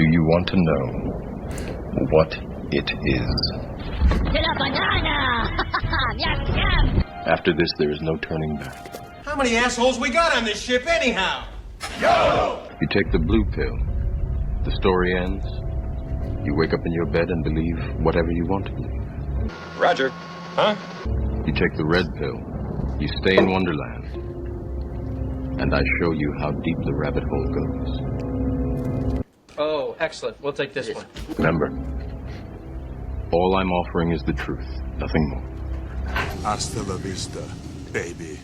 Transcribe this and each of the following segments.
Do you want to know what it is? Get a banana! Yum, yum! After this, there is no turning back. How many assholes we got on this ship anyhow? Yo! You take the blue pill. The story ends. You wake up in your bed and believe whatever you want to believe. Roger. Huh? You take the red pill. You stay in Wonderland. And I show you how deep the rabbit hole goes. Oh, excellent. We'll take this one. Remember, all I'm offering is the truth, nothing more. Hasta la vista, baby.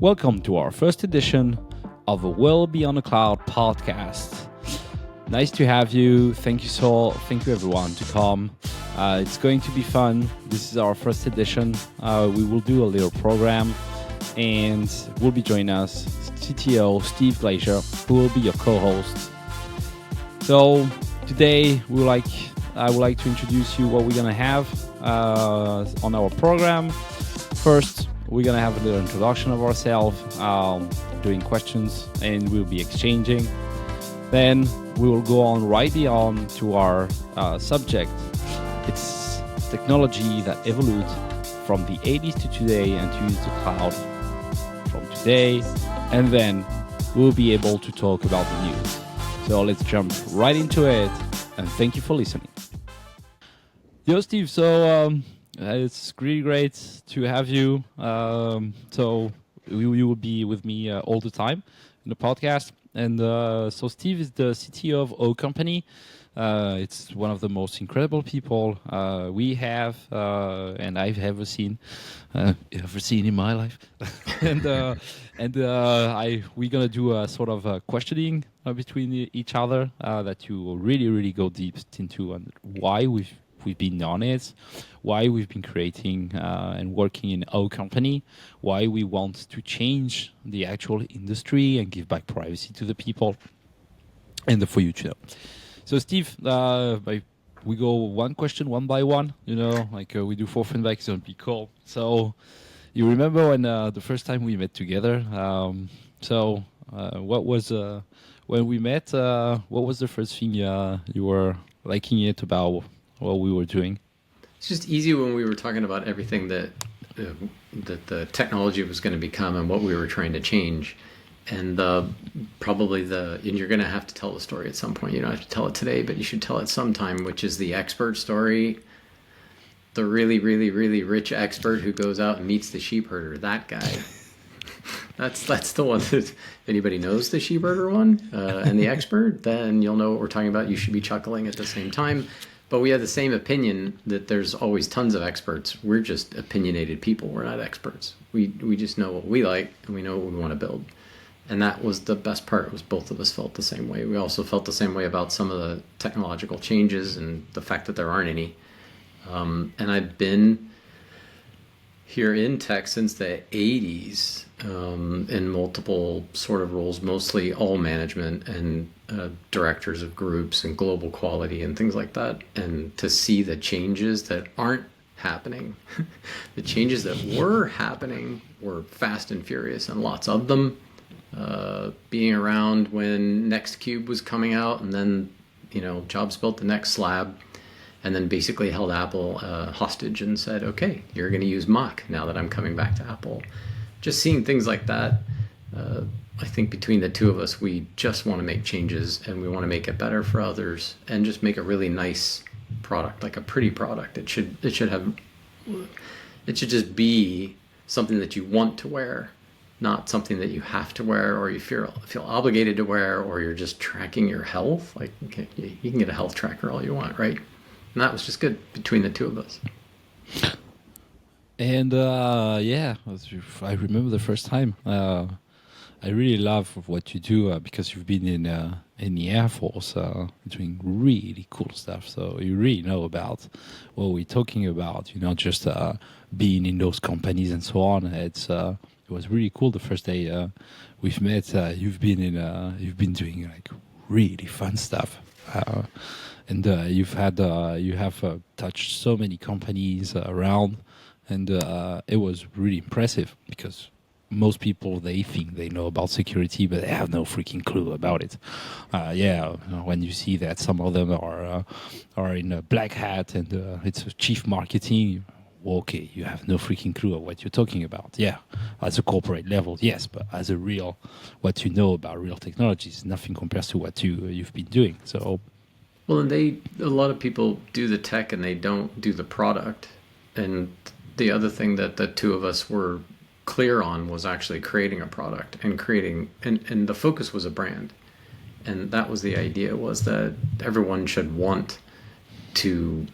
Welcome to our first edition of a World Beyond the Cloud podcast. Nice to have you. Thank you everyone to come. It's going to be fun. This is our first edition. We will do a little program and will be joining us CTO Steve Glaiser, who will be your co-host. So today I would like to introduce you what we're gonna have on our program. First, we're going to have a little introduction of ourselves, doing questions, and we'll be exchanging. Then we will go on right beyond to our subject. It's technology that evolved from the 80s to today and to use the cloud from today. And then we'll be able to talk about the news. So let's jump right into it. And thank you for listening. Yo, Steve. So it's really great to have you. So you will be with me all the time in the podcast. And so Steve is the CTO of O Company. It's one of the most incredible people we have and I've ever seen in my life. We're gonna do a sort of questioning between each other that you really go deep into and why we've been on it, why we've been creating and working in O Company, why we want to change the actual industry and give back privacy to the people and for you to know. So Steve, we go one question one by one, like we do for feedback, so it'll be cool. So you remember when the first time we met together? What was when we met? What was the first thing you were liking it about what we were doing? It's just easy when we were talking about everything that the technology was going to become and what we were trying to change. And and you're going to have to tell the story at some point. You don't have to tell it today, but you should tell it sometime, which is the expert story. The really, really, really rich expert who goes out and meets the sheep herder, that guy. That's the one that, if anybody knows the sheep herder one and the expert, then you'll know what we're talking about. You should be chuckling at the same time. But we have the same opinion that there's always tons of experts. We're just opinionated people. We're not experts. We just know what we like and we know what we want to build. And that was the best part, was both of us felt the same way. We also felt the same way about some of the technological changes and the fact that there aren't any. And I've been here in tech since the 80s in multiple sort of roles, mostly all management and directors of groups and global quality and things like that. And to see the changes that aren't happening, the changes that were happening were fast and furious and lots of them. Being around when Nextcube was coming out, and then Jobs built the next slab and then basically held Apple hostage and said, okay, you're going to use Mach now that I'm coming back to Apple. Just seeing things like that, I think between the two of us, we just want to make changes and we want to make it better for others and just make a really nice product, like a pretty product. It should just be something that you want to wear, not something that you have to wear or you feel obligated to wear, or you're just tracking your health. Like, okay, you can get a health tracker all you want, right? And that was just good between the two of us. And I remember the first time. I really love what you do because you've been in the Air Force doing really cool stuff. So you really know about what we're talking about. You're not just being in those companies and so on. It was really cool the first day we've met. You've been doing like really fun stuff, and you have touched so many companies around, and it was really impressive because most people, they think they know about security, but they have no freaking clue about it. When you see that some of them are in a black hat and it's a chief marketing, okay, you have no freaking clue of what you're talking about. Yeah, as a corporate level, yes, but as a real, what you know about real technologies, nothing compares to what you've been doing. So, well, and a lot of people do the tech and they don't do the product. And the other thing that the two of us were clear on was actually creating a product and the focus was a brand. And that was the idea, was that everyone should want to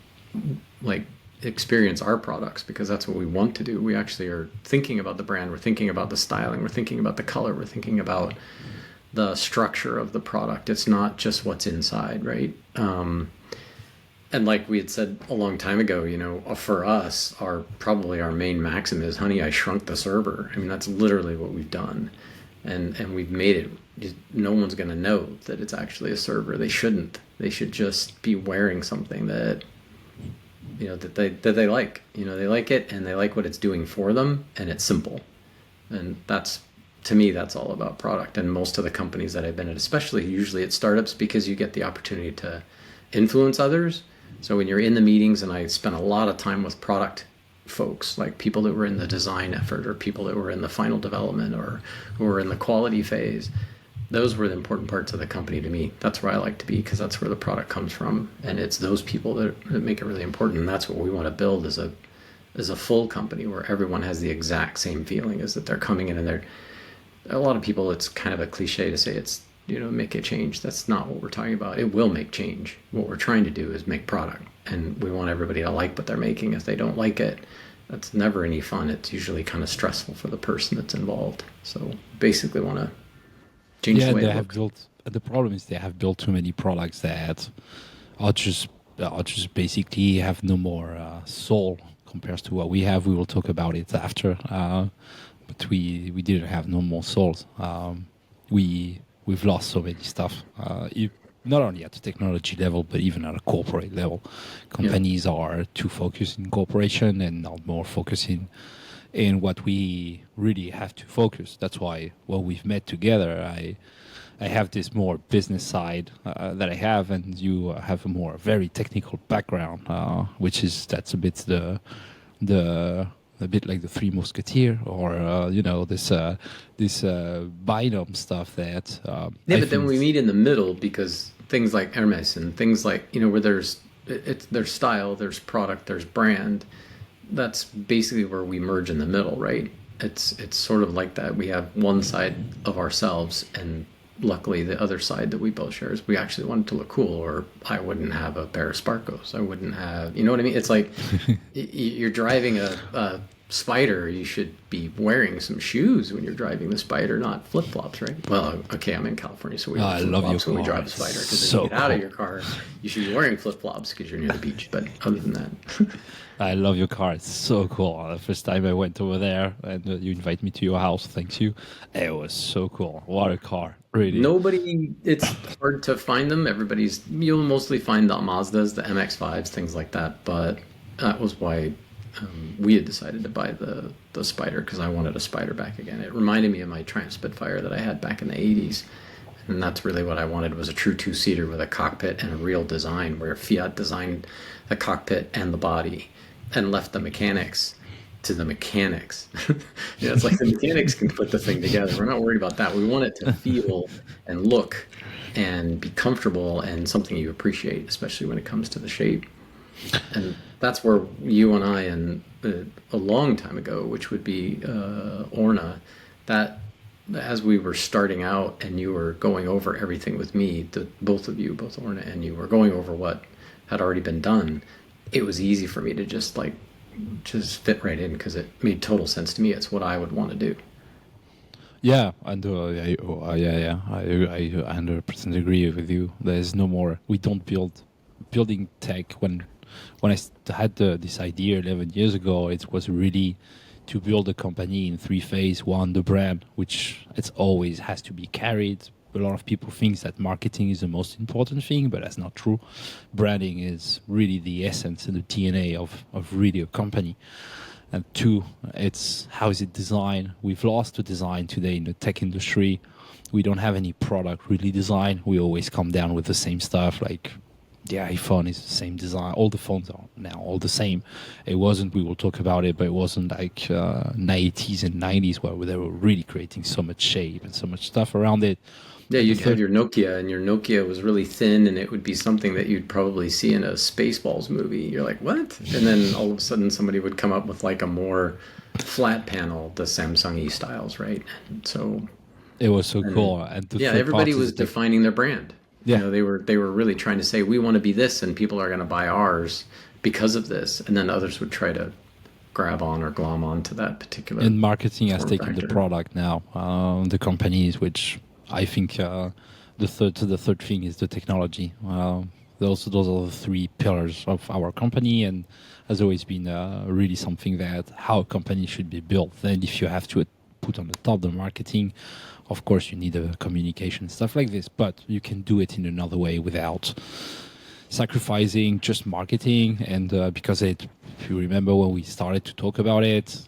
like experience our products because that's what we want to do. We actually are thinking about the brand, we're thinking about the styling, we're thinking about the color, we're thinking about the structure of the product. It's not just what's inside, right? And like we had said a long time ago, you know, for us, probably our main maxim is, honey, I shrunk the server. I mean, that's literally what we've done. And we've made it, no one's going to know that it's actually a server. They shouldn't. They should just be wearing something that, you know, that they like. You know, they like it and they like what it's doing for them, and it's simple. And that's, to me, that's all about product. And most of the companies that I've been at, especially usually at startups, because you get the opportunity to influence others. So when you're in the meetings, and I spent a lot of time with product folks, like people that were in the design effort or people that were in the final development or who were in the quality phase, those were the important parts of the company to me. That's where I like to be, because that's where the product comes from. And it's those people that make it really important. And that's what we want to build as a full company where everyone has the exact same feeling, is that they're coming in and they're, a lot of people, it's kind of a cliche to say it's, you know, make a change. That's not what we're talking about. It will make change. What we're trying to do is make product, and we want everybody to like what they're making. If they don't like it, that's never any fun. It's usually kind of stressful for the person that's involved. So basically want to change the way they it have looks. the problem is they have built too many products that are just basically have no more soul compared to what we have. We will talk about it after, but we didn't have no more souls. We've lost so many stuff, not only at the technology level, but even at a corporate level. Companies are too focused in corporation and not more focusing in what we really have to focus. That's why when we've met together, I have this more business side that I have, and you have a more very technical background, that's a bit a bit like the Three Musketeers, or this binom stuff that. But then we meet in the middle, because things like Hermes and things like, you know, where there's style, there's product, there's brand. That's basically where we merge in the middle, right? It's sort of like that. We have one side of ourselves, and luckily the other side that we both share is we actually want it to look cool, or I wouldn't have a pair of Sparkos. I wouldn't have, you know what I mean? It's like you're driving a Spider, you should be wearing some shoes when you're driving the Spider, not flip-flops, right? Well, okay, I'm in California, so we wear flip-flops when we drive the Spider, because when you get out of your car, you should be wearing flip-flops because you're near the beach. But other than that... I love your car. It's so cool. The first time I went over there and you invite me to your house, thank you. It was so cool. What a car. Really. It's hard to find them. You'll mostly find the Mazdas, the MX-5s, things like that. But that was why we had decided to buy the Spider, because I wanted a Spider back again. It reminded me of my Triumph Spitfire that I had back in the 80s. And that's really what I wanted, was a true two-seater with a cockpit and a real design, where Fiat designed the cockpit and the body and left the mechanics to the mechanics. It's like the mechanics can put the thing together. We're not worried about that. We want it to feel and look and be comfortable and something you appreciate, especially when it comes to the shape. And that's where you and I, and a long time ago, which would be Orna, that as we were starting out and you were going over everything with me, both of you, both Orna and you, were going over what had already been done, it was easy for me to just fit right in because it made total sense to me. It's what I would want to do. Yeah, and I 100% agree with you. There's no more. We don't building tech. When I had this idea 11 years ago, it was really to build a company in 3 phases. One, the brand, which it's always has to be carried. A lot of people think that marketing is the most important thing, but that's not true. Branding is really the essence and the DNA of really a company. And 2, it's how is it designed? We've lost the design today in the tech industry. We don't have any product really designed. We always come down with the same stuff, like the iPhone is the same design. All the phones are now all the same. It wasn't, we will talk about it, but it wasn't like 80's and 90's where they were really creating so much shape and so much stuff around it. Yeah, you'd have your Nokia, and your Nokia was really thin, and it would be something that you'd probably see in a Spaceballs movie. You're like, what? And then all of a sudden somebody would come up with like a more flat panel, the Samsung E styles, right? And so it was so cool. And everybody was defining their brand. Yeah. You know, they were really trying to say, we want to be this, and people are going to buy ours because of this. And then others would try to grab on or glom on to that particular. And marketing has taken the product now. The companies, which I think the third thing is the technology. Those are the 3 pillars of our company, and has always been really something that how a company should be built. Then if you have to put on the top the marketing, of course you need a communication, stuff like this, but you can do it in another way without sacrificing just marketing. And because if you remember when we started to talk about it,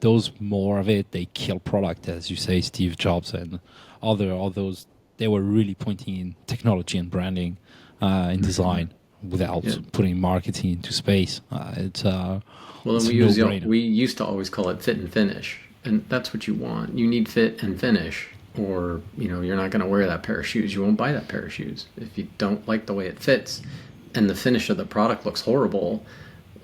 those more of it, they kill product, as you say, Steve Jobs and all those, they were really pointing in technology and branding in design without putting marketing into space. We used to always call it fit and finish, and that's what you want. You need fit and finish, or you're not going to wear that pair of shoes. You won't buy that pair of shoes if you don't like the way it fits, and the finish of the product looks horrible.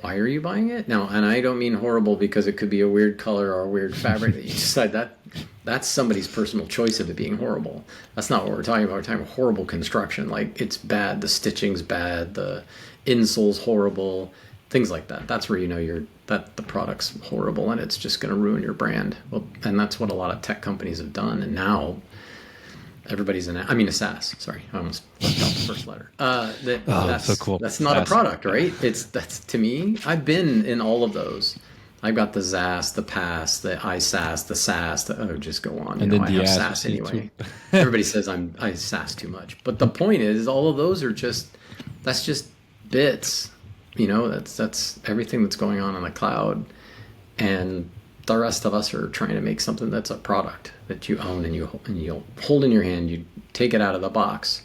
Why are you buying it? Now, and I don't mean horrible because it could be a weird color or a weird fabric that you decide that's somebody's personal choice of it being horrible. That's not what we're talking about. We're talking about horrible construction. Like, it's bad, the stitching's bad, the insole's horrible, things like that. That's where that the product's horrible and it's just going to ruin your brand. Well, and that's what a lot of tech companies have done. And now everybody's a SaaS. Sorry, I almost left out the first letter. That's so cool. That's not SaaS. A product, right? That's to me. I've been in all of those. I've got the ZaaS, the PaaS, the iSaaS, the SaaS. Just go on. And then I have SaaS anyway. Everybody says I SaaS too much, but the point is, all of those are just bits. That's everything that's going on in the cloud, and the rest of us are trying to make something that's a product that you own and you'll hold in your hand. You take it out of the box,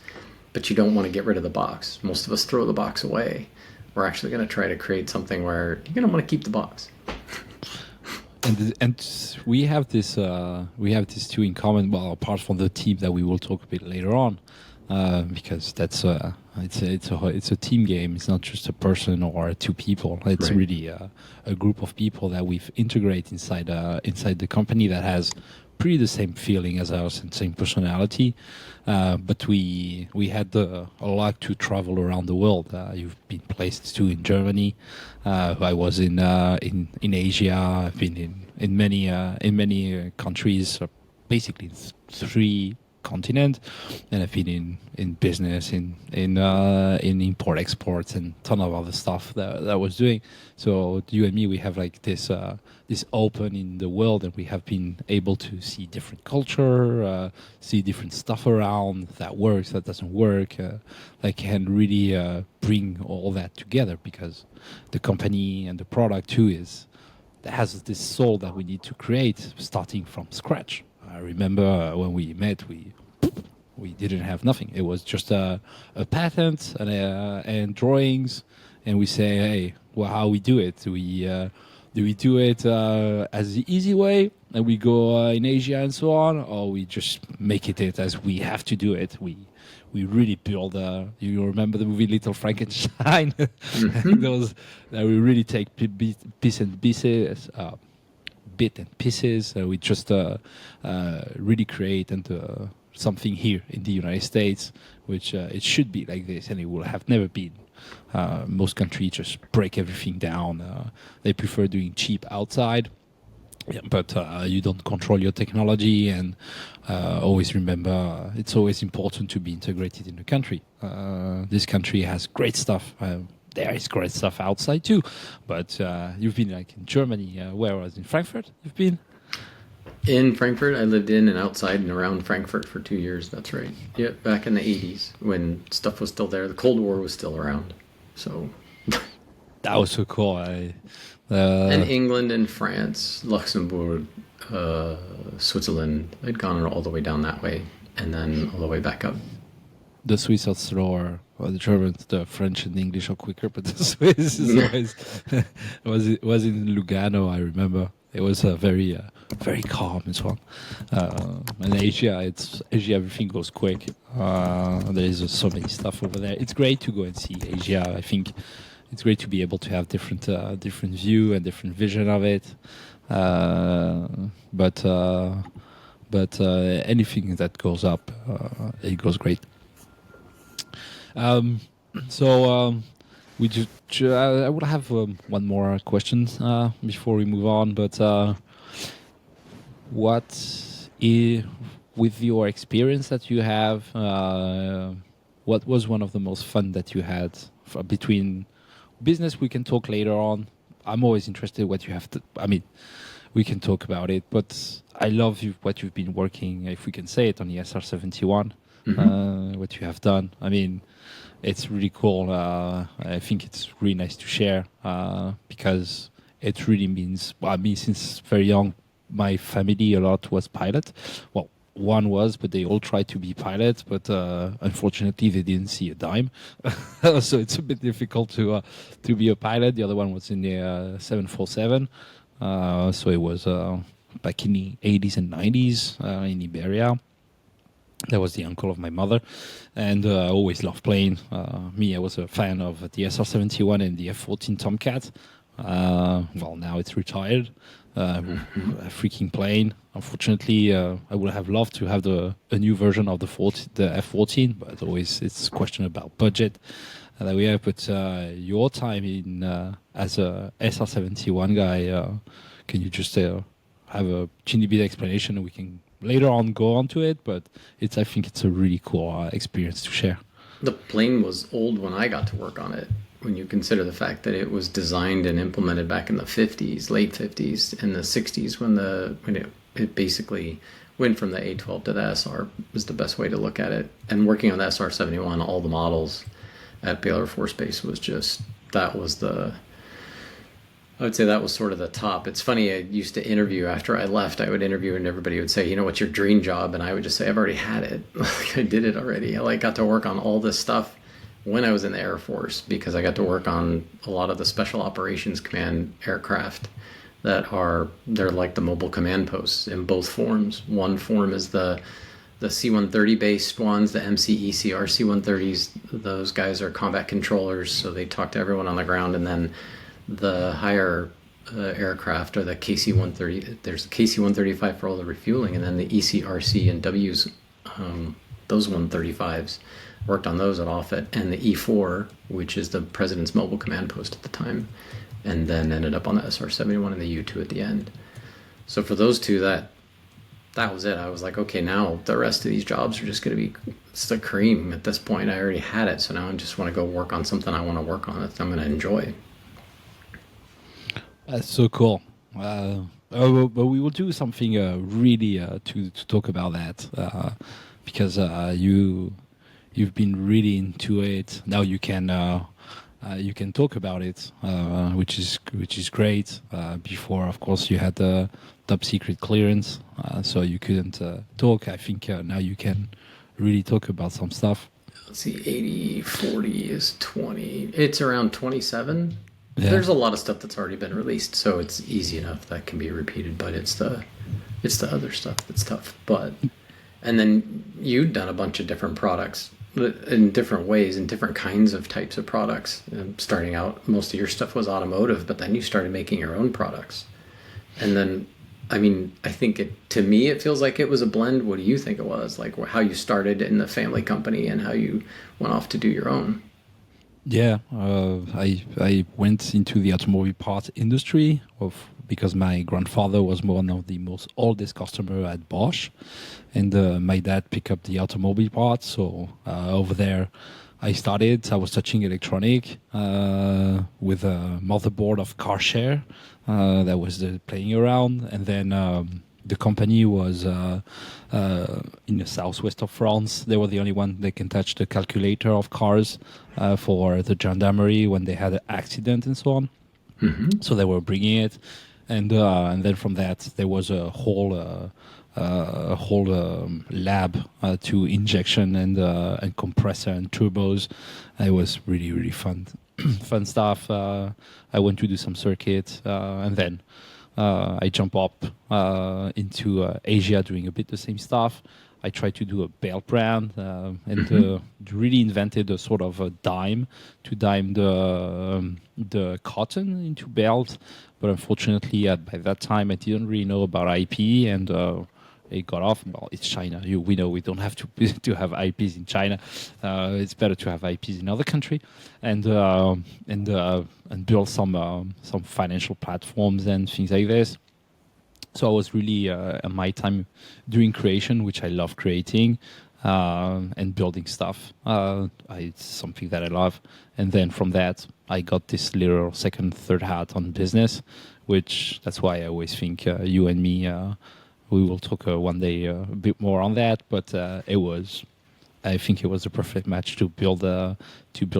but you don't want to get rid of the box. Most of us throw the box away. We're actually going to try to create something where you're going to want to keep the box. And we have this too in common. Well, apart from the team that we will talk a bit later on, because that's it's a team game. It's not just a person or 2 people. It's really a group of people that we've integrated inside the company that has pretty the same feeling as us and same personality. But we had a lot to travel around the world. You've been placed too in Germany. I was in Asia. I've been in many countries, basically 3 continent, and I've been in business, in import exports and ton of other stuff that I was doing. So you and me, we have like this open in the world, and we have been able to see different culture, see different stuff around that works, that doesn't work, that can really bring all that together, because the company and the product too has this soul that we need to create starting from scratch. I remember when we met, we didn't have nothing. It was just a patent and drawings, and we say, hey, well, how we do it? Do we do it as the easy way, and we go in Asia and so on, or we just make it as we have to do it? We really build. You remember the movie Little Frankenstein? Mm-hmm. Those that we really take bits and pieces. Bit and pieces. We just really create something here in the United States, which it should be like this, and it will have never been Most countries just break everything down. They prefer doing cheap outside. Yeah, but you don't control your technology, and always remember it's always important to be integrated in the country. This country has great stuff. There is great stuff outside too, but you've been like in Germany. Where was in Frankfurt? You've been In Frankfurt, I lived in and outside and around Frankfurt for 2 years. That's right. Yeah, back in the 80s when stuff was still there. The Cold War was still around. So that was so cool. and England and France, Luxembourg, Switzerland. I'd gone all the way down that way and then all the way back up. The Swiss are slower. Well, the Germans, the French and the English are quicker, but the Swiss is always was in Lugano. I remember it was very calm as well. And Asia, everything goes quick. There is so many stuff over there. It's great to go and see Asia. I think it's great to be able to have different view and different vision of it. But anything that goes up, it goes great. We just I would have one more question before we move on. But with your experience that you have, what was one of the most fun that you had between business? We can talk later on. I'm always interested what you have to. I mean, we can talk about it, but I love what you've been working, if we can say it, on the SR-71. What you have done. I mean, it's really cool. I think it's really nice to share because it really means, well, me since very young, my family a lot was pilot. Well, one was, but they all tried to be pilots, but unfortunately they didn't see a dime. So it's a bit difficult to be a pilot. The other one was in the 747. So it was back in the 80s and 90s in Iberia. That was the uncle of my mother, and I always loved plane. I was a fan of the SR-71 and the F-14 Tomcat. Well, now it's retired. A freaking plane. Unfortunately, I would have loved to have a new version of the F-14, but always it's a question about budget that we have. But your time in as a SR-71 guy, can you just have a teeny bit explanation, and we can later on go on to it, but I think it's a really cool experience to share. The plane was old when I got to work on it. When you consider the fact that it was designed and implemented back in the 50s, late 50s, and the 60s, when it basically went from the A-12 to the SR was the best way to look at it. And working on the SR-71, all the models at Baylor Force Base was I would say that was sort of the top. It's funny, I used to interview after I left. I would interview and everybody would say, what's your dream job? And I would just say, I've already had it. I did it already. I got to work on all this stuff when I was in the Air Force because I got to work on a lot of the Special Operations Command aircraft they're like the mobile command posts in both forms. One form is the C-130 based ones, the MCECR C-130s. Those guys are combat controllers, so they talk to everyone on the ground, and then the higher aircraft are the KC-130. There's the KC-135 for all the refueling, and then the ECRC and Ws, those 135s. Worked on those at Offutt, and the E-4, which is the President's Mobile Command Post at the time, and then ended up on the SR-71 and the U-2 at the end. So for those two, that was it. I was like, okay, now the rest of these jobs are just going to be it's the cream at this point. I already had it, so now I just want to go work on something I want to work on that I'm going to enjoy. That's so cool. But we will do something really to talk about that because you've been really into it. Now you can talk about it, which is great. Before, of course, you had the top secret clearance, so you couldn't talk. I think now you can really talk about some stuff. Let's see, 80, 40 is 20. It's around 27. Yeah. There's a lot of stuff that's already been released, so it's easy enough that can be repeated, but it's the other stuff that's tough. And then you'd done a bunch of different products in different ways, in different kinds of types of products. Starting out, most of your stuff was automotive, but then you started making your own products. And then, I think to me, it feels like it was a blend. What do you think it was? Like how you started in the family company and how you went off to do your own? Yeah, I went into the automobile parts industry because my grandfather was one of the most oldest customer at Bosch, and my dad picked up the automobile parts. So over there, I started. I was touching electronic with a motherboard of CarShare that was playing around, and then the company was in the southwest of France. They were the only one that can touch the calculator of cars for the gendarmerie when they had an accident and so on. So they were bringing it, and then from that there was a whole lab to injection and compressor and turbos. It was really fun, fun stuff. I went to do some circuits, and then I jump up into Asia doing a bit the same stuff. I tried to do a belt brand and really invented a sort of a dime to dime the cotton into belt. But unfortunately, by that time, I didn't really know about IP, and it got off. Well, it's China. We know we don't have to have IPs in China. It's better to have IPs in other country, and build some financial platforms and things like this. So I was really at my time doing creation, which I love creating, and building stuff. It's something that I love. And then from that, I got this little second, third hat on business, which that's why I always think you and me, we will talk one day a bit more on that. But I think it was a perfect match to build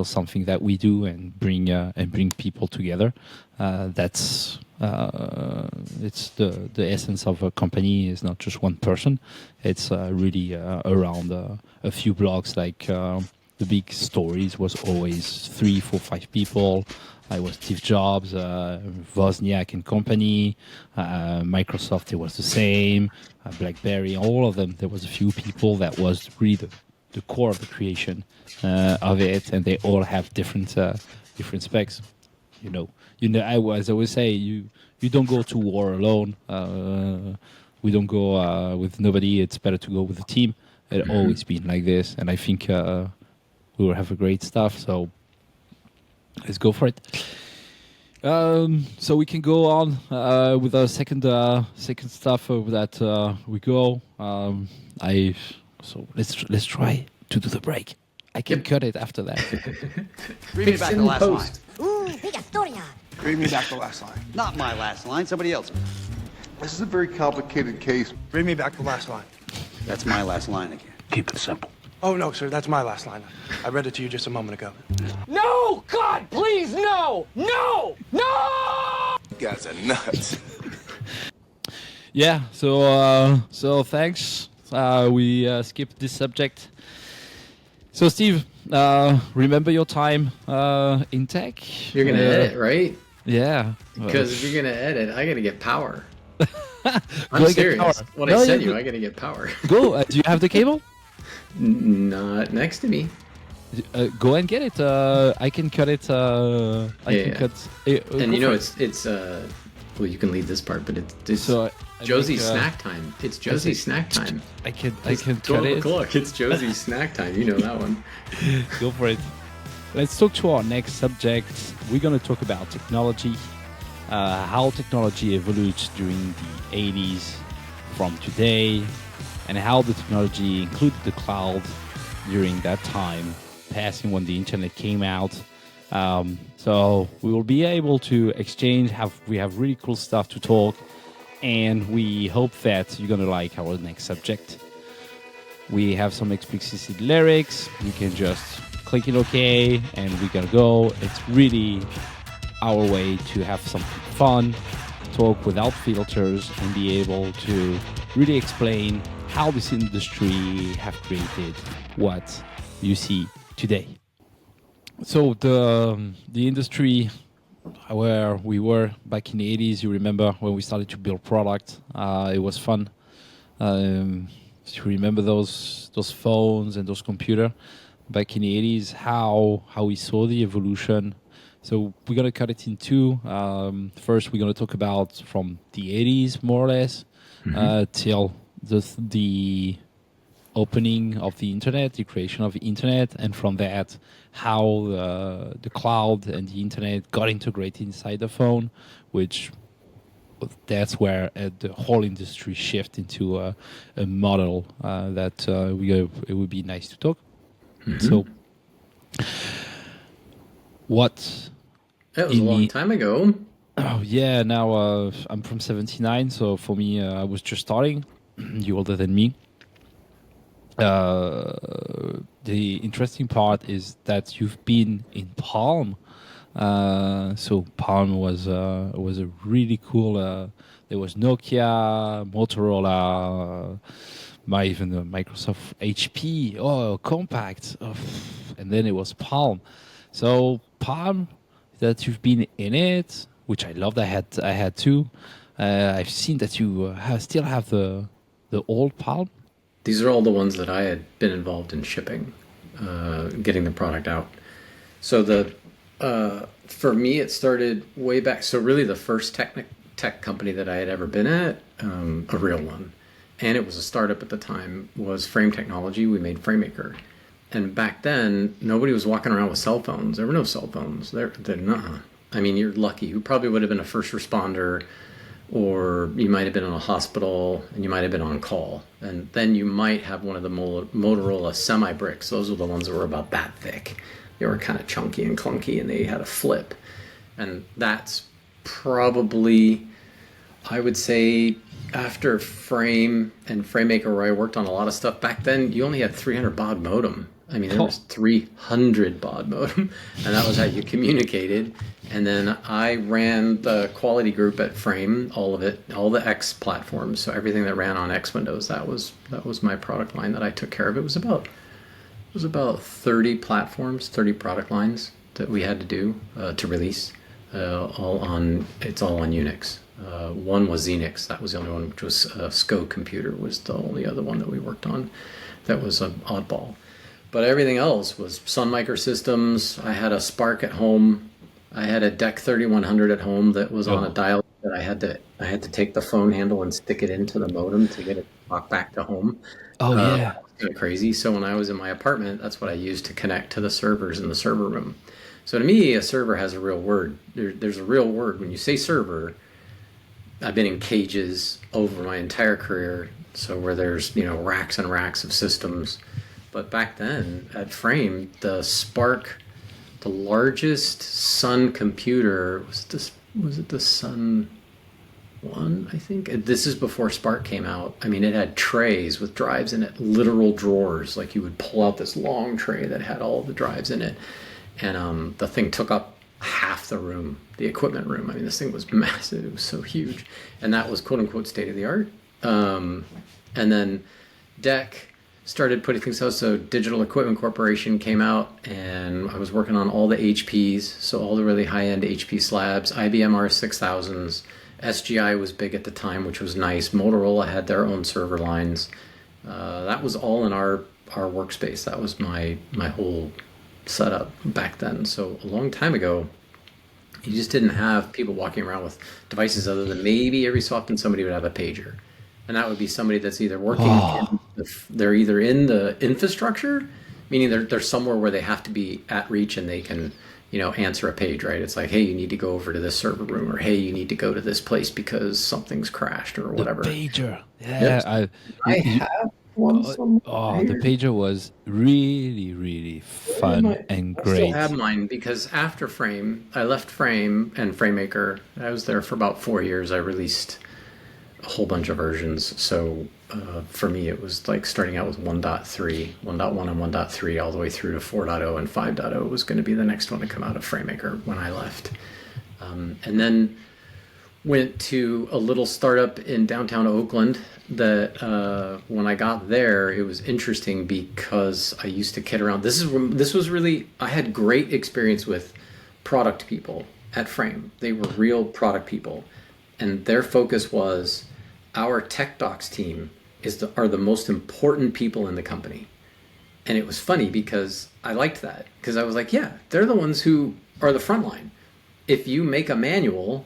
something that we do and bring people together. It's the essence of a company is not just one person. It's really around a few blocks. Like the big stories was always 3, 4, 5 people. I was Steve Jobs, Wozniak and company, Microsoft. It was the same. BlackBerry, all of them. There was a few people that was really the core of the creation of it, and they all have different specs. I always say you don't go to war alone. We don't go with nobody. It's better to go with a team. It's always been like this, and I think we will have a great stuff. So let's go for it. So we can go on with our second stuff that we go. So let's try to do the break. I can cut it after that. Read me back the last line. Ooh, big historia. Read me back the last line. Not my last line, somebody else. This is a very complicated case. Read me back the last line. That's my last line again. Keep it simple. Oh, no, sir, that's my last line. I read it to you just a moment ago. No! God, please, no! No! No! You guys are nuts. Yeah. So thanks. We skipped this subject. So Steve, remember your time in tech? You're gonna edit, right? Yeah. Because if you're gonna edit, I gotta get power. Go I'm and get serious. power. What No, I sent you- you, I gotta get power. Go. Do you have the cable? Not next to me. Go and get it. I can cut it. I can Yeah. cut. And go you know, for it. it's well, you can leave this part, but it's So I Josie's think, snack time. It's Josie's snack time. I can cut it. Look, it's Josie's snack time. You know that one. Go for it. Let's talk to our next subject. We're going to talk about technology, how technology evolved during the 80s from today, and how the technology included the cloud during that time, passing when the internet came out. So we will be able to exchange. We have really cool stuff to talk, and we hope that you're going to like our next subject. We have some explicit lyrics. You can just click it OK, and we're gonna go. It's really our way to have something fun, talk without filters, and be able to really explain how this industry have created what you see today. So the industry where we were back in the 80s, you remember when we started to build product, it was fun. To remember those phones and those computers back in the 80s, how we saw the evolution. So we're going to cut it in two. First, we're going to talk about from the 80s, more or less, till the opening of the internet, the creation of the internet, and from that, how the cloud and the internet got integrated inside the phone, which that's where the whole industry shift into a model that it would be nice to talk. So, what? That was a long time ago. Oh yeah, now I'm from '79, so for me, I was just starting. You're older than me. The interesting part is that you've been in Palm. So Palm was a really cool. There was Nokia, Motorola, even the Microsoft HP. Oh, Compact, and then it was Palm. So Palm, that you've been in it, which I loved. I had too. I've seen that you still have the old Palm. These are all the ones that I had been involved in shipping, getting the product out. So for me, it started way back. So really the first tech company that I had ever been at, a real one, and it was a startup at the time, was Frame Technology. We made FrameMaker. And back then, nobody was walking around with cell phones. There were no cell phones. They're nuh-uh. I mean, you're lucky. You probably would have been a first responder, or you might have been in a hospital, and you might have been on call. And then you might have one of the Motorola semi-bricks. Those were the ones that were about that thick. They were kind of chunky and clunky, and they had a flip. And that's probably, I would say, after Frame and FrameMaker, where I worked on a lot of stuff, back then you only had 300 baud modem. I mean, there was 300 baud modem, and that was how you communicated. And then I ran the quality group at Frame, all of it, all the X platforms. So everything that ran on X Windows, that was my product line that I took care of. It was about 30 platforms, 30 product lines that we had to do to release. It's all on Unix. One was Xenix. That was the only one, which was SCO Computer was the only other one that we worked on. That was an oddball. But everything else was Sun Microsystems. I had a Spark at home. I had a DEC 3100 at home that was on a dial that I had to take the phone handle and stick it into the modem to get it to talk back to home. Oh yeah, that was kind of crazy. So when I was in my apartment, that's what I used to connect to the servers in the server room. So to me, a server has a real word. There's a real word. When you say server, I've been in cages over my entire career, so where there's racks and racks of systems. But back then at Frame, the Spark, the largest Sun computer was it the Sun 1? I think this is before Spark came out. I mean, it had trays with drives in it, literal drawers. Like you would pull out this long tray that had all the drives in it, and the thing took up half the room, the equipment room. I mean, this thing was massive. It was so huge. And that was quote unquote state of the art. And then DEC started putting things out. So Digital Equipment Corporation came out, and I was working on all the HPs. So all the really high end HP slabs, IBM R6000s, SGI was big at the time, which was nice. Motorola had their own server lines. That was all in our workspace. That was my whole setup back then. So a long time ago, you just didn't have people walking around with devices other than maybe every so often somebody would have a pager, and that would be somebody that's either working they're either in the infrastructure, meaning they're somewhere where they have to be at reach and they can answer a page, right? It's like, hey, you need to go over to this server room, or hey, you need to go to this place because something's crashed or whatever. The pager. Yeah, yep. I have one. The pager was really, really fun and great. I still have mine because after Frame, I left Frame and FrameMaker. I was there for about 4 years. I released a whole bunch of versions. So for me, it was like starting out with 1.3, 1.1 and 1.3 all the way through to 4.0, and 5.0 was going to be the next one to come out of FrameMaker when I left. And then went to a little startup in downtown Oakland that when I got there, it was interesting because I used to kid around. This was really, I had great experience with product people at Frame. They were real product people. And their focus was, our tech docs team are the most important people in the company. And it was funny because I liked that, because I was like, yeah, they're the ones who are the front line. If you make a manual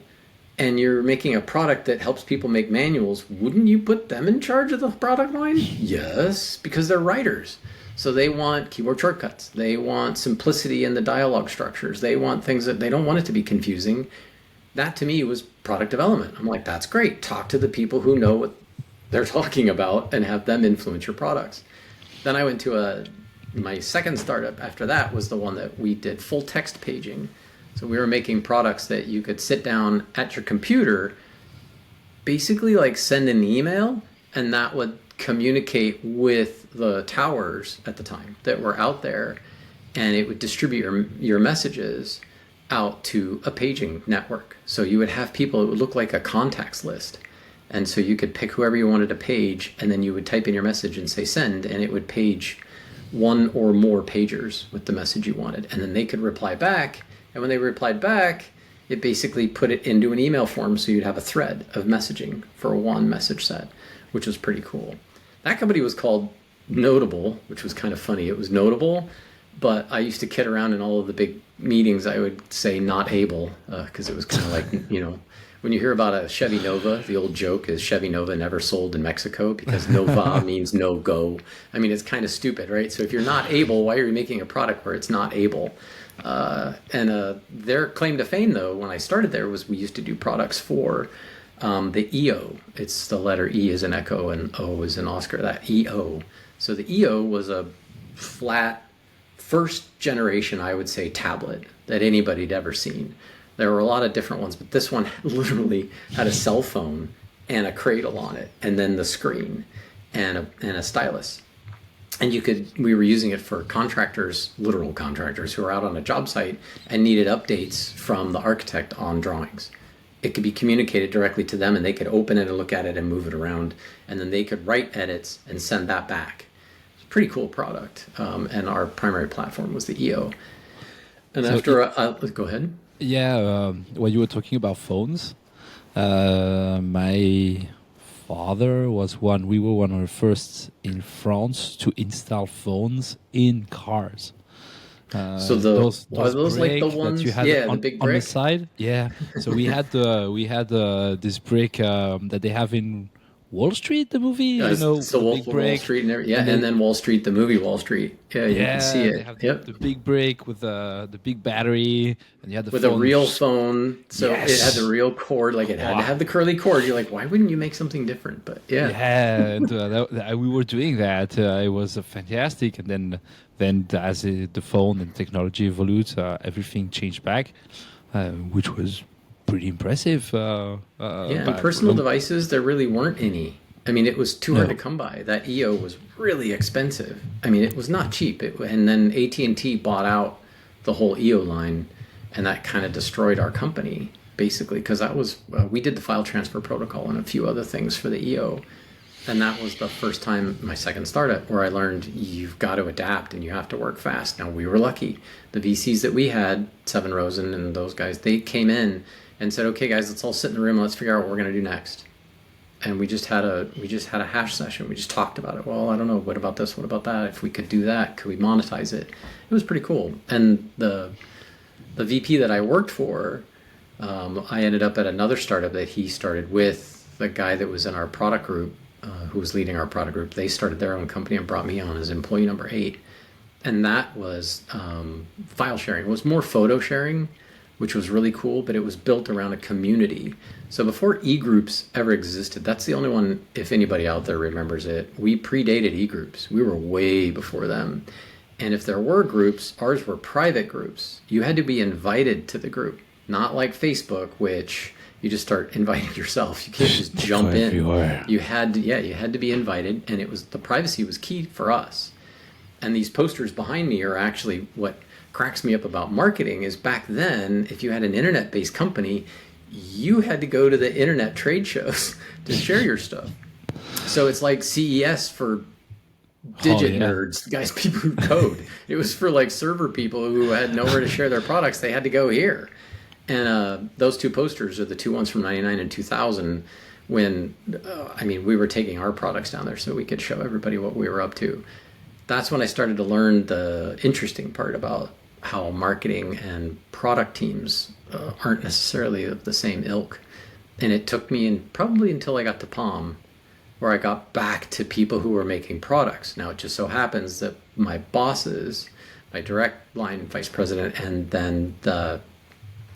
and you're making a product that helps people make manuals, wouldn't you put them in charge of the product line? Yes, because they're writers. So they want keyboard shortcuts. They want simplicity in the dialogue structures. They want things that they don't want it to be confusing. That to me was product development. I'm like, that's great. Talk to the people who know what they're talking about and have them influence your products. Then I went to my second startup after that was the one that we did full text paging. So we were making products that you could sit down at your computer, basically like send an email, and that would communicate with the towers at the time that were out there, and it would distribute your messages out to a paging network. So you would have people, it would look like a contacts list. And so you could pick whoever you wanted to page, and then you would type in your message and say send, and it would page one or more pagers with the message you wanted. And then they could reply back. And when they replied back, it basically put it into an email form, so you'd have a thread of messaging for one message set, which was pretty cool. That company was called Notable, which was kind of funny. It was Notable, but I used to kid around in all of the big meetings. I would say not able, because it was kind of like, you know, when you hear about a Chevy Nova, the old joke is Chevy Nova never sold in Mexico because Nova means no go. I mean, it's kind of stupid, right? So if you're not able, why are you making a product where it's not able? Their claim to fame, though, when I started there, was we used to do products for the EO. It's the letter E is an echo and O is an Oscar, that EO. So the EO was a flat, first generation, I would say, tablet that anybody had ever seen. There were a lot of different ones, but this one literally had a cell phone and a cradle on it, and then the screen and a stylus. And we were using it for contractors, literal contractors, who were out on a job site and needed updates from the architect on drawings. It could be communicated directly to them, and they could open it and look at it and move it around, and then they could write edits and send that back. It's a pretty cool product, and our primary platform was the EO. And so go ahead. Yeah, when you were talking about phones, my father we were one of the first in France to install phones in cars. So those like the ones, you had the big brick on the side, yeah. So we had this brick that they have in Wall Street, the movie, you know, so Wall Street and everything, and then Wall Street, the movie Wall Street. Yeah, you can see it. They have the big brick with the big battery, and you had the with phone. A real phone. So It had the real cord, like it had to have the curly cord. You're like, why wouldn't you make something different? But and we were doing that. It was fantastic, and then as the phone and technology evolved, everything changed back, which was pretty impressive. And personal devices, there really weren't any. I mean, it was too hard to come by. That EO was really expensive. I mean, it was not cheap. And then AT&T bought out the whole EO line, and that kind of destroyed our company, basically, because that was we did the file transfer protocol and a few other things for the EO. And that was the first time, my second startup, where I learned you've got to adapt and you have to work fast. Now, we were lucky. The VCs that we had, Seven Rosen and those guys, they came in and said, okay, guys, let's all sit in the room and let's figure out what we're going to do next. And we just had a hash session. We just talked about it. Well, I don't know. What about this? What about that? If we could do that, could we monetize it? It was pretty cool. And the VP that I worked for, I ended up at another startup that he started with the guy that was in our product group, who was leading our product group. They started their own company and brought me on as employee number 8. And that was file sharing. It was more photo sharing, which was really cool, but it was built around a community. So before e-groups ever existed, that's the only one, if anybody out there remembers it, we predated e-groups. We were way before them. And if there were groups, ours were private groups. You had to be invited to the group, not like Facebook, which you just start inviting yourself. You can't just jump in. Everywhere. You had to be invited, and the privacy was key for us. And these posters behind me are actually what cracks me up about marketing is back then, if you had an internet-based company, you had to go to the internet trade shows to share your stuff. So it's like CES for digit nerds, guys, people who code. It was for like server people who had nowhere to share their products. They had to go here. And those two posters are the two ones from 99 and 2000 when, we were taking our products down there so we could show everybody what we were up to. That's when I started to learn the interesting part about how marketing and product teams aren't necessarily of the same ilk. And it took me probably until I got to Palm, where I got back to people who were making products. Now, it just so happens that my bosses, my direct line vice president, and then the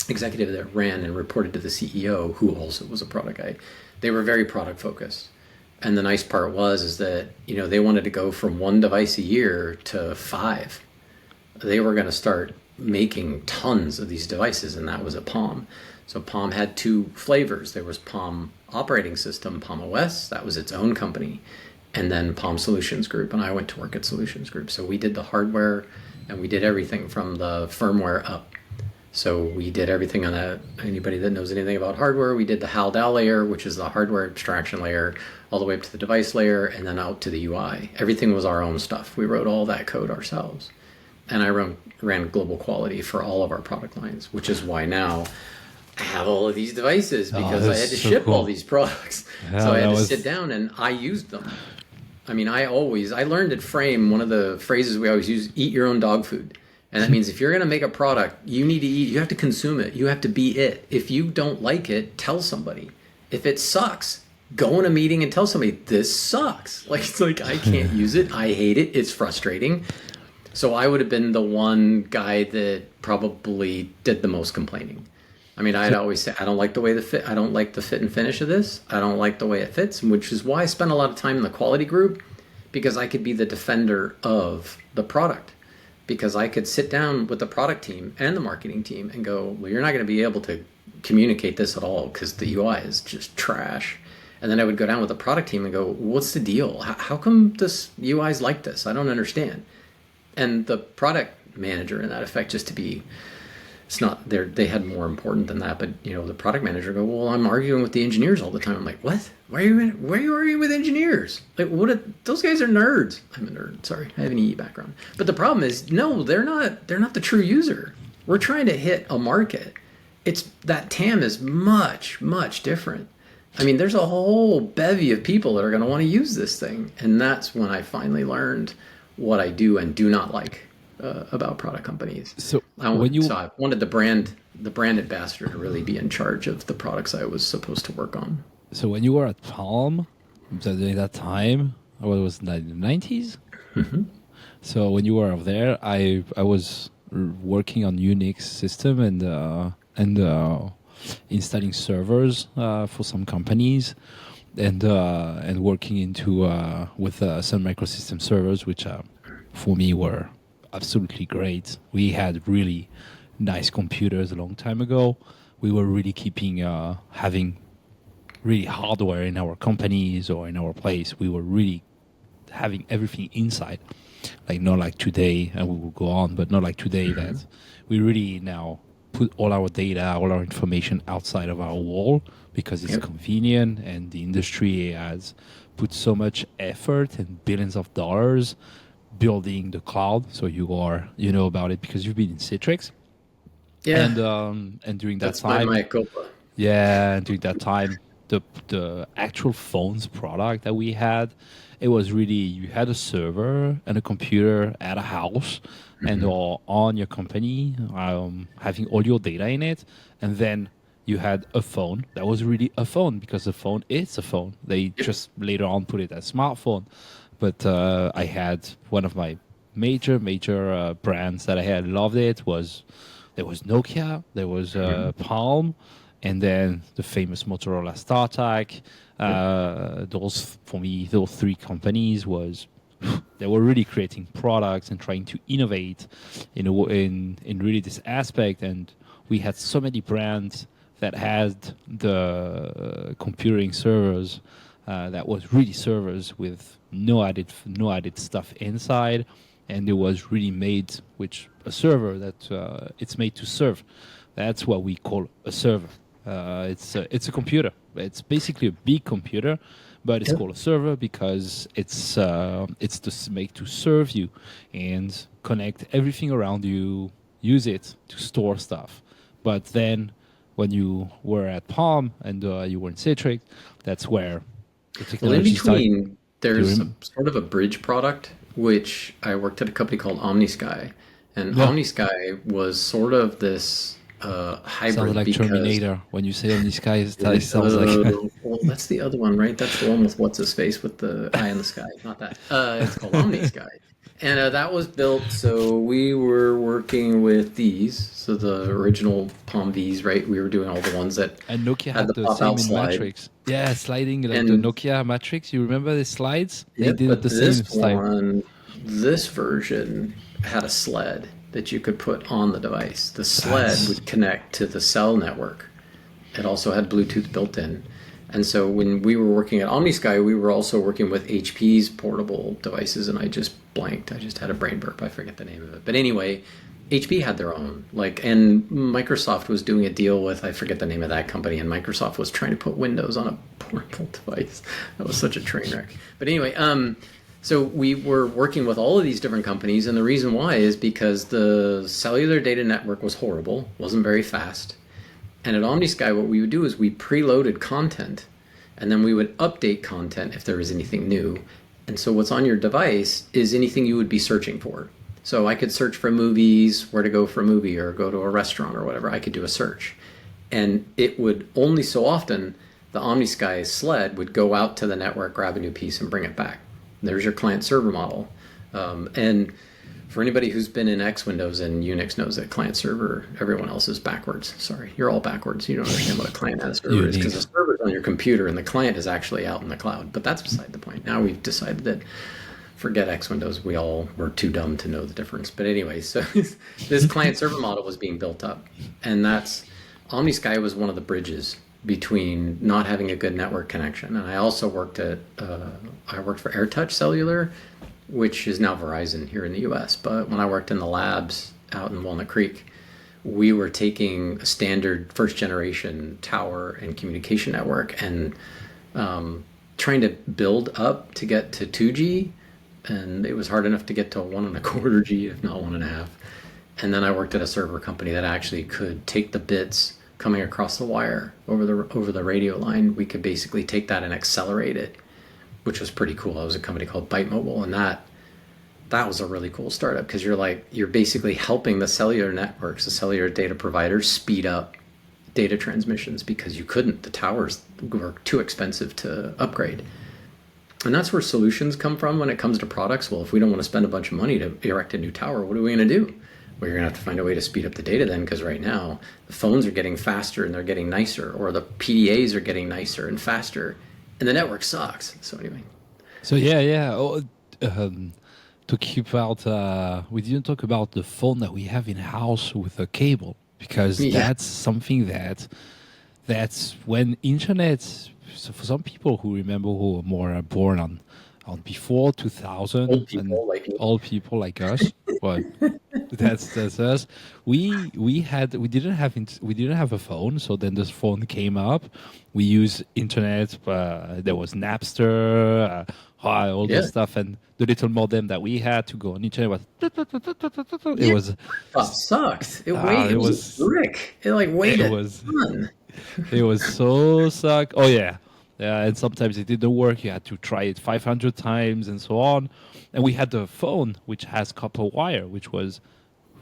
executive that ran and reported to the CEO, who also was a product guy, they were very product focused. And the nice part is that, they wanted to go from 1 device a year to 5. They were going to start making tons of these devices, and that was at Palm. So Palm had 2 flavors. There was Palm operating system, Palm OS, that was its own company, and then Palm Solutions Group, and I went to work at Solutions Group. So we did the hardware, and we did everything from the firmware up. So we did everything on that. Anybody that knows anything about hardware, we did the HAL-DAL layer, which is the hardware abstraction layer, all the way up to the device layer, and then out to the UI. Everything was our own stuff. We wrote all that code ourselves. And I ran global quality for all of our product lines, which is why now I have all of these devices, because I had to ship all these products. Yeah, so I had to sit down and I used them. I mean, I learned at Frame, one of the phrases we always use, eat your own dog food. And that means if you're going to make a product, you need to eat, you have to consume it. You have to be it. If you don't like it, tell somebody. If it sucks, go in a meeting and tell somebody, this sucks. It's like, I can't use it. I hate it. It's frustrating. So I would have been the one guy that probably did the most complaining. I mean, I'd always say, I don't like the way I don't like the fit and finish of this. I don't like the way it fits, which is why I spent a lot of time in the quality group, because I could be the defender of the product. Because I could sit down with the product team and the marketing team and go, well, you're not going to be able to communicate this at all because the UI is just trash. And then I would go down with the product team and go, what's the deal? How come this UI is like this? I don't understand. And the product manager, in that effect, just to be, it's not, they had more important than that, but the product manager go, well, I'm arguing with the engineers all the time. I'm like, what? Why are you arguing with engineers? Those guys are nerds. I'm a nerd. Sorry, I have an EE background. But the problem is, no, they're not the true user. We're trying to hit a market. That TAM is much, much different. I mean, there's a whole bevy of people that are going to want to use this thing. And that's when I finally learned what I do and do not like about product companies. So I wanted the brand ambassador to really be in charge of the products I was supposed to work on. So when you were at Palm, during that time, it was in the 90s. Mm-hmm. So when you were there, I was working on Unix system and installing servers for some companies, and working with Sun Microsystem servers, which for me were absolutely great. We had really nice computers a long time ago. We were really keeping having really hardware in our companies or in our place. We were really having everything inside, not like today, and we will go on, but not like today that we really now put all our data, all our information outside of our wall because it's convenient, and the industry has put so much effort and billions of dollars building the cloud. So you know about it because you've been in Citrix. Yeah. And during that That's time, my culpa. Yeah, and during that time, the actual phones product that we had, it was really, you had a server and a computer at a house and or on your company, having all your data in it, and then you had a phone that was really a phone because the phone is a phone. They just later on put it as smartphone. But I had one of my major brands that I had loved it there was Nokia, there was Palm, and then the famous Motorola StarTAC. Those 3 companies they were really creating products and trying to innovate in really this aspect. And we had so many brands that had the computing servers that was really servers with no added stuff inside, and it was really made with a server that it's made to serve. That's what we call a server. It's a computer. It's basically a big computer, but it's called a server because it's made to serve you and connect everything around you, use it to store stuff. But then when you were at Palm and you were in Citrix, that's where the technology started. There's sort of a bridge product, which I worked at a company called OmniSky. And OmniSky was sort of this hybrid. Sounds like because, Terminator when you say OmniSky. It sounds like. Well, that's the other one, right? That's the one with what's his face with the eye in the sky. Not that. It's called OmniSky, and that was built. So we were working with these. So the original Palm V's, right? We were doing all the ones that And Nokia had had the the pop-out same in slide. Matrix. Yeah, sliding like And- the Nokia Matrix. You remember the slides? Yeah, They did but the this same style. one, this version had a sled that you could put on the device. The sled That's- would connect to the cell network. It also had Bluetooth built in. And so when we were working at OmniSky, we were also working with HP's portable devices, and I just blanked. I just had a brain burp. I forget the name of it. But anyway, HP had their own. And Microsoft was doing a deal with, I forget the name of that company, and Microsoft was trying to put Windows on a portable device. That was such a train wreck. But anyway, so we were working with all of these different companies, and the reason why is because the cellular data network was horrible, wasn't very fast. And at OmniSky, what we would do is we preloaded content, and then we would update content if there was anything new. And so what's on your device is anything you would be searching for. So I could search for movies, where to go for a movie, or go to a restaurant or whatever. I could do a search. And it would only so often, the OmniSky sled would go out to the network, grab a new piece, and bring it back. There's your client-server model. And for anybody who's been in X Windows and Unix knows that client-server, everyone else is backwards. Sorry, you're all backwards. You don't understand what a client and a server is, because the server is on your computer and the client is actually out in the cloud. But that's beside the point. Now we've decided that forget X Windows. We all were too dumb to know the difference. But anyway, so this client-server model was being built up. And that's, OmniSky was one of the bridges between not having a good network connection. And I also worked at, I worked for AirTouch Cellular, which is now Verizon here in the US. But when I worked in the labs out in Walnut Creek, we were taking a standard first generation tower and communication network and trying to build up to get to 2G. And it was hard enough to get to 1.25 G, if not 1.5. And then I worked at a server company that actually could take the bits coming across the wire over the radio line. We could basically take that and accelerate it, which was pretty cool. It was a company called Byte Mobile, and that was a really cool startup, because you're basically helping the cellular networks, the cellular data providers, speed up data transmissions, because you couldn't. The towers were too expensive to upgrade. And that's where solutions come from when it comes to products. Well, if we don't want to spend a bunch of money to erect a new tower, what are we going to do? Well, you're going to have to find a way to speed up the data then, because right now the phones are getting faster and they're getting nicer, or the PDAs are getting nicer and faster, and the network sucks. So anyway. So yeah. To keep out, we didn't talk about the phone that we have in house with a cable, because that's something that's when internet. So for some people who remember, who are more born on before 2000, old people like us, but that's us. We didn't have a phone, so then this phone came up. We used internet. There was Napster, all this stuff, and the little modem that we had to go on internet was. It was. That sucked. It weighed. It was a brick. It weighed a ton. It was so suck. Oh yeah. And sometimes it didn't work. You had to try it 500 times and so on. And we had the phone, which has copper wire, which was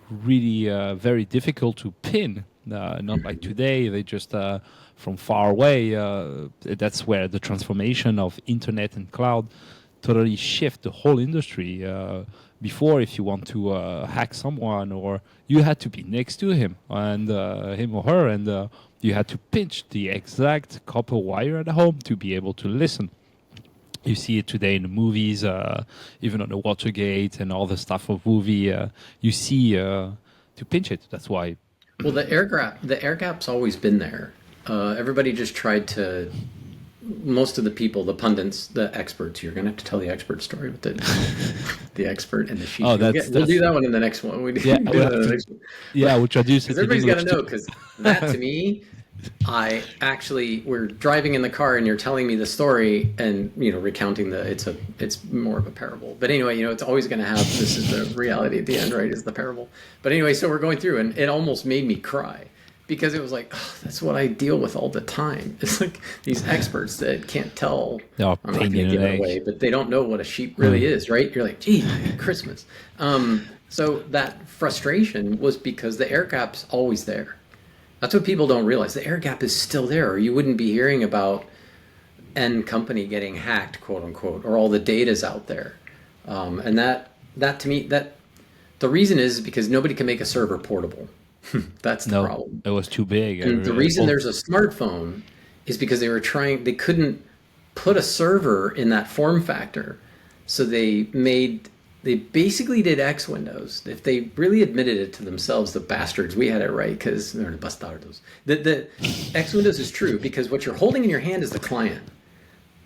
really very difficult to pin. Not like today, they just from far away. That's where the transformation of internet and cloud totally shift the whole industry. Before, if you want to hack someone, or you had to be next to him and him or her, and you had to pinch the exact copper wire at home to be able to listen. You see it today in the movies, even on the Watergate and all the stuff of movie. You see to pinch it. That's why. Well, the air gap's always been there. Everybody just tried to. Most of the people, the pundits, the experts. You're going to have to tell the expert story with the expert and the sheep. Oh, we'll do that one in the next one. We'll introduce it. Everybody's got to know, because that to me, we're driving in the car and you're telling me the story and recounting it's more of a parable. But anyway, it's always going to have, this is the reality at the end, right? Is the parable. But anyway, so we're going through, and it almost made me cry. Because it was like, that's what I deal with all the time. It's like these experts that can't tell. I'm not going to give it away, but they don't know what a sheep really is, right? You're like, gee, Christmas. So that frustration was because the air gap's always there. That's what people don't realize. The air gap is still there, or you wouldn't be hearing about N company getting hacked, quote unquote, or all the data's out there. And that to me, that the reason is because nobody can make a server portable. That's the problem. It was too big. And the reason there's a smartphone is because they couldn't put a server in that form factor. So they basically did X Windows. If they really admitted it to themselves, the bastards, we had it right because they're bastardos. The X Windows is true because what you're holding in your hand is the client.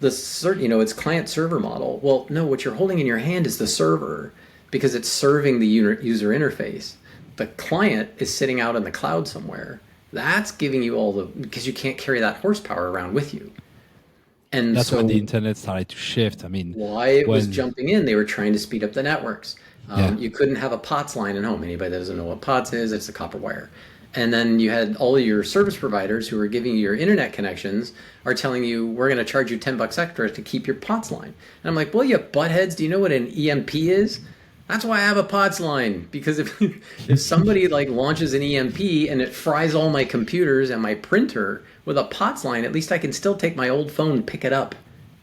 It's client server model. Well, no, what you're holding in your hand is the server because it's serving the user interface. The client is sitting out in the cloud somewhere. That's giving you because you can't carry that horsepower around with you. And that's when the internet started to shift. I mean, why it was jumping in, they were trying to speed up the networks. You couldn't have a POTS line at home. Anybody that doesn't know what POTS is, it's a copper wire. And then you had all of your service providers who were giving you your internet connections are telling you, we're going to charge you $10 extra to keep your POTS line. And I'm like, well, you buttheads, do you know what an EMP is? That's why I have a POTS line, because if somebody launches an EMP and it fries all my computers and my printer with a POTS line, at least I can still take my old phone, pick it up,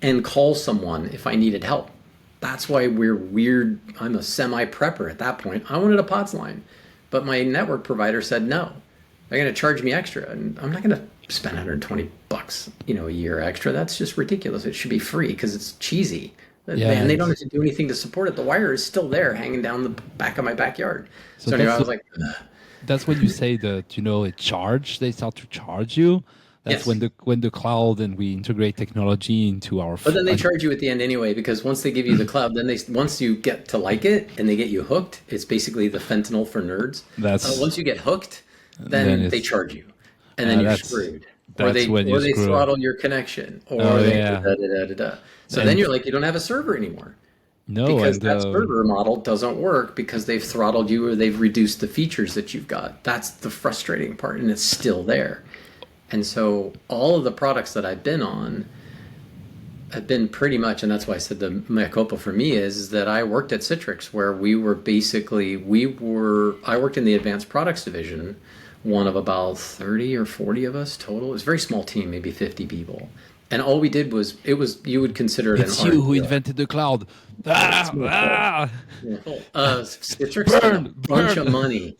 and call someone if I needed help. That's why we're weird. I'm a semi-prepper at that point. I wanted a POTS line, but my network provider said no. They're going to charge me extra, and I'm not going to spend $120 a year extra. That's just ridiculous. It should be free because it's cheesy. And they don't have to do anything to support it. The wire is still there hanging down the back of my backyard. So anyway, I was like... That's when you say that, they start to charge you. That's when the cloud and we integrate technology into our... But then they charge you at the end anyway, because once they give you the cloud, then once you get to like it and they get you hooked, it's basically the fentanyl for nerds. Once you get hooked, then they charge you. And then you're screwed. Or they throttle your connection. Or So then you're like, you don't have a server anymore. No, because that server model doesn't work because they've throttled you or they've reduced the features that you've got. That's the frustrating part, and it's still there. And so all of the products that I've been on have been pretty much, and that's why I said the mea culpa for me is that I worked at Citrix, where I worked in the advanced products division, one of about 30 or 40 of us total. It was a very small team, maybe 50 people. And all we did was, you would consider it an art. It's you who invented the cloud. Citrix spent a bunch of money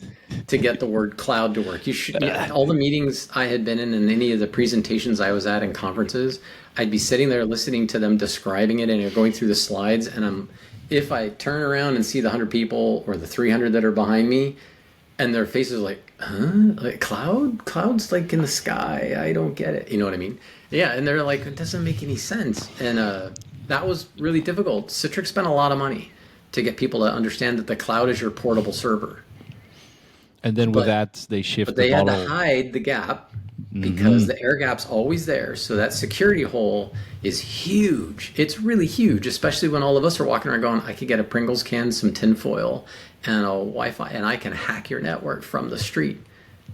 to get the word cloud to work. All the meetings I had been in and any of the presentations I was at in conferences, I'd be sitting there listening to them describing it and going through the slides. And if I turn around and see the 100 people or the 300 that are behind me, and their faces are like, huh? Like cloud? Cloud's like in the sky. I don't get it. You know what I mean? Yeah, and they're like, it doesn't make any sense. And that was really difficult. Citrix spent a lot of money to get people to understand that the cloud is your portable server. And then with that, they shift But they had to hide the gap because the air gap's always there. So that security hole is huge. It's really huge, especially when all of us are walking around going, I could get a Pringles can, some tinfoil, and a Wi-Fi, and I can hack your network from the street.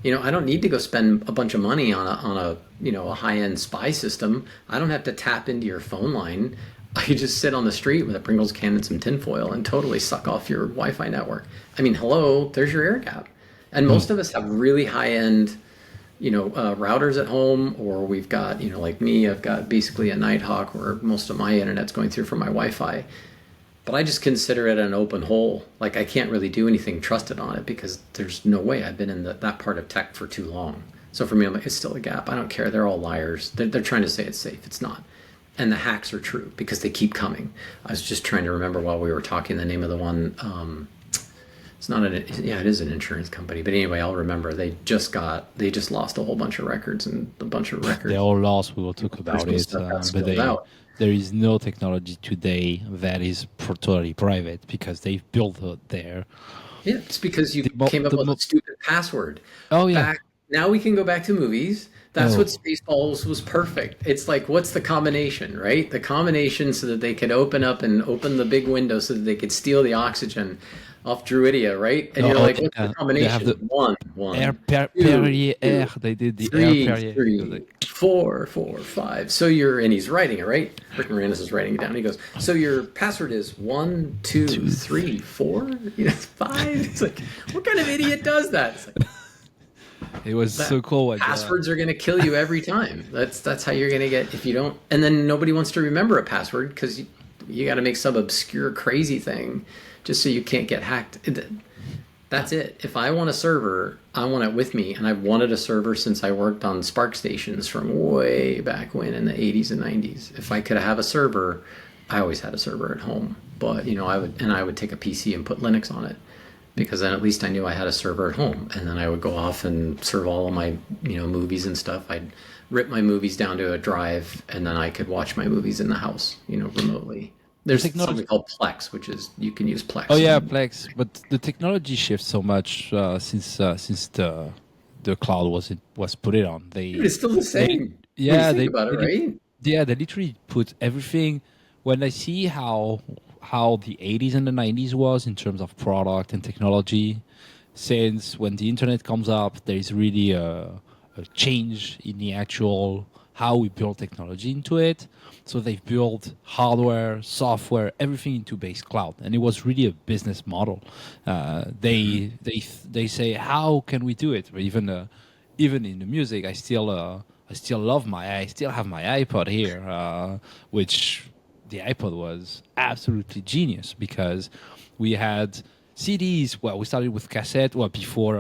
I don't need to go spend a bunch of money on a high-end spy system. I don't have to tap into your phone line. I can just sit on the street with a Pringles can and some tinfoil and totally suck off your Wi-Fi network. I mean, hello, there's your air gap. And most of us have really high-end, routers at home, or we've got, like me, I've got basically a Nighthawk where most of my internet's going through from my Wi-Fi. But I just consider it an open hole. Like, I can't really do anything trusted on it because there's no way. I've been in that part of tech for too long. So for me, I'm like, it's still a gap. I don't care. They're all liars. They're trying to say it's safe. It's not. And the hacks are true because they keep coming. I was just trying to remember while we were talking the name of the one. It's not it is an insurance company. But anyway, I'll remember. They just lost a whole bunch of records and a bunch of records. They all lost. We will talk about it. But there is no technology today that is totally private because they've built it there. Yeah, it's because you came up with a stupid password. Oh, yeah. Now we can go back to movies. That's what Spaceballs was perfect. It's like, what's the combination, right? The combination so that they could open the big window so that they could steal the oxygen off Druidia, right? And you're like, what's the combination? One. Air Perrier air. They did the three, Air Perrier. 3, 4, 5. So and he's writing it, right? Rick Moranis is writing it down. He goes, so your password is 1, 2, 3, 4, 5. It's like, what kind of idiot does that? It's like, It was so cool. Passwords are going to kill you every time. That's how you're going to get if you don't. And then nobody wants to remember a password because you got to make some obscure crazy thing just so you can't get hacked. That's it. If I want a server, I want it with me, and I've wanted a server since I worked on Spark stations from way back when in the 80s and 90s. If I could have a server, I always had a server at home, but I would take a PC and put Linux on it, because then at least I knew I had a server at home, and then I would go off and serve all of my movies and stuff. I'd rip my movies down to a drive, and then I could watch my movies in the house, remotely. There's something called Plex, which is you can use Plex. Oh yeah, Plex. But the technology shifts so much since the cloud was put it on. It's still the same. They right? Yeah, they literally put everything. When I see how the 80s and the 90s was in terms of product and technology, since when the internet comes up, there is really a change in the actual how we build technology into it. So they've built hardware, software, everything into base cloud, and it was really a business model. They say, how can we do it? But even in the music, I still have my iPod here, which the iPod was absolutely genius because we had CDs. Well, we started with cassette. Well, before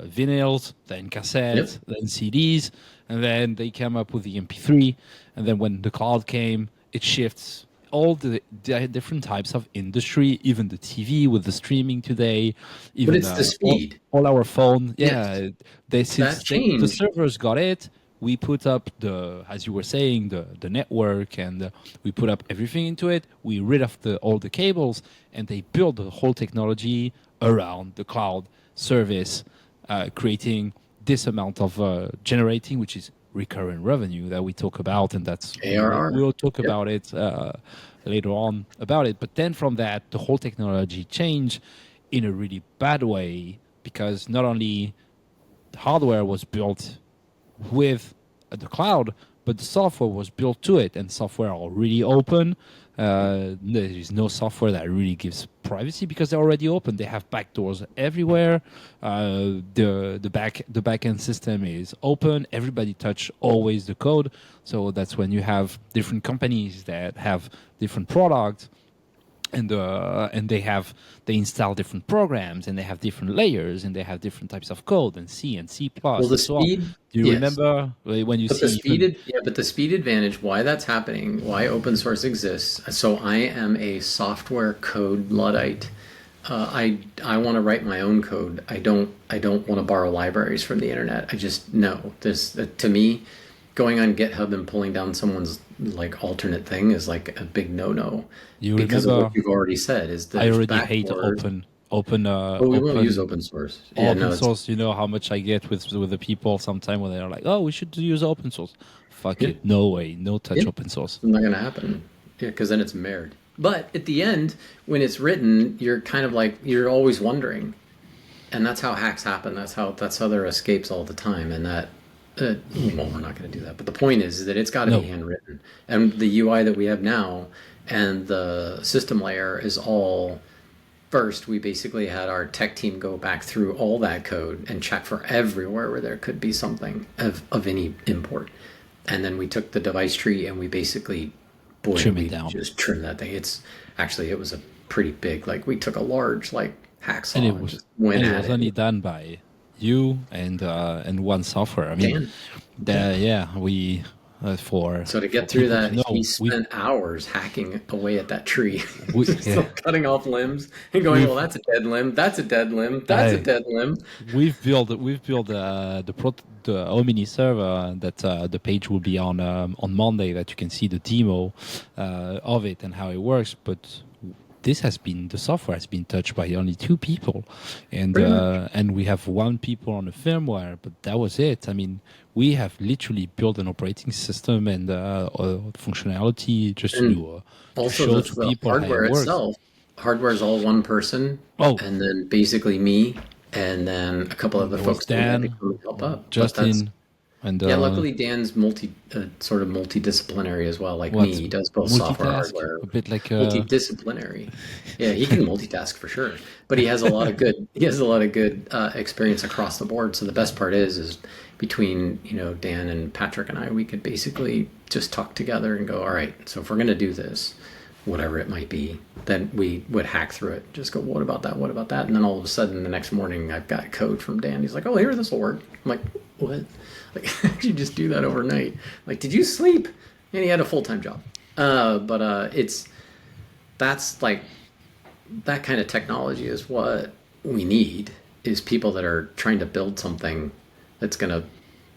vinyls, then cassettes, then CDs, and then they came up with the MP3. And then when the cloud came, it shifts all the different types of industry, even the TV with the streaming today. Even but it's the speed. All our phone. Yes. Yeah, the servers got it. We put up as you were saying, the network, and we put up everything into it. We rid of all the cables, and they built the whole technology around the cloud service, creating this amount of generating, which is recurring revenue that we talk about, and that's ARR. We'll talk about it later on about it. But then from that, the whole technology changed in a really bad way, because not only the hardware was built with the cloud, but the software was built to it, and software are really open. There is no software that really gives privacy because they're already open. They have backdoors everywhere. The back end system is open. Everybody touch always the code. So that's when you have different companies that have different products, and they install different programs, and they have different layers, and they have different types of code, and C and C+. Well, the speed. Do you remember when you see but the speed advantage, why that's happening, why open source exists. So I am a software code Luddite. I want to write my own code. I don't want to borrow libraries from the internet. I just know this. To me, going on GitHub and pulling down someone's alternate thing is like a big no-no. Because of what you've already said is that I already hate open. We won't use open source. Source, you know how much I get with the people sometimes when they're like, "Oh, we should use open source." Fuck it, no way, no touch open source. It's not gonna happen. Yeah, because then it's marred. But at the end, when it's written, you're kind of you're always wondering, and that's how hacks happen. That's how there are escapes all the time, and that. Well, we're not going to do that. But the point is that it's got to be handwritten, and the UI that we have now and the system layer is all. First, we basically had our tech team go back through all that code and check for everywhere where there could be something of any import. And then we took the device tree and we basically, just trimmed that thing. It was a pretty big, we took a large, hacksaw and it was only done by you and one software. I mean, So to get through that, we spent hours hacking away at that tree, cutting off limbs and going, well, that's a dead limb, that's a dead limb, that's a dead limb. We've built the Omni server that the page will be on Monday, that you can see the demo of it and how it works. But the software has been touched by only 2 people, and we have 1 people on the firmware, but that was it. I mean, we have literally built an operating system and functionality just to show to people hardware how it works. itself. Hardware is all one person, and then basically me, and then a couple of the folks Dan, that help out. Justin. And yeah, luckily Dan's sort of multidisciplinary as well, like me. He does both software, hardware. A bit like multidisciplinary. Yeah, he can multitask for sure. But he has a lot of good experience across the board. So the best part is between Dan and Patrick and I, we could basically just talk together and go, all right, so if we're going to do this, whatever it might be, then we would hack through it. Just go, what about that? What about that? And then all of a sudden, the next morning, I've got code from Dan. He's like, oh, here, this will work. I'm like, what? Like, how did you just do that overnight? Like, did you sleep? And he had a full-time job. That's like, that kind of technology is what we need, is people that are trying to build something that's going to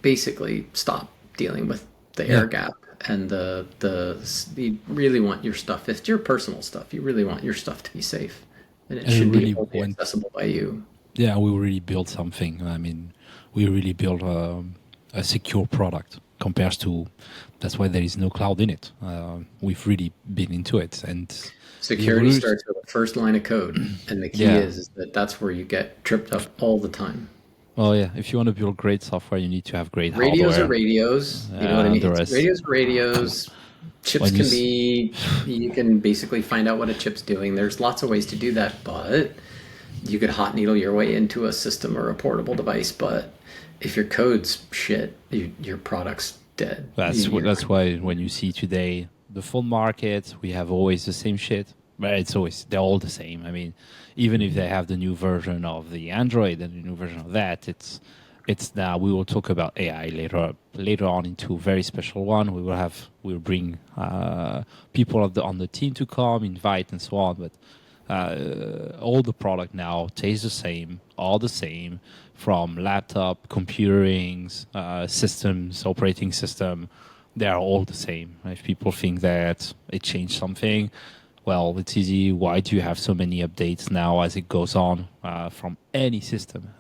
basically stop dealing with the air gap. And you really want your stuff, it's your personal stuff, you really want your stuff to be safe. And it should be accessible by you. Yeah, we really built something. I mean, we really built a secure product compared to, that's why there is no cloud in it. We've really been into it. And security starts with the first line of code. And the key is that that's where you get tripped up all the time. Oh yeah, if you want to build great software, you need to have great radios hardware. Are radios. You know what I mean? Radios are radios. Chips can be, you can basically find out what a chip's doing. There's lots of ways to do that, but you could hot needle your way into a system or a portable device. But if your code's shit, your product's dead. That's why when you see today the phone market, we have always the same shit. But they're all the same. I mean, even if they have the new version of the Android and the new version of that, it's now, we will talk about AI later on into a very special one. We'll bring people on the team to come, invite and so on. But all the product now tastes the same, all the same, from laptop, computerings, systems, operating system. They are all the same. If people think that it changed something, well, it's easy. Why do you have so many updates now as it goes on from any system?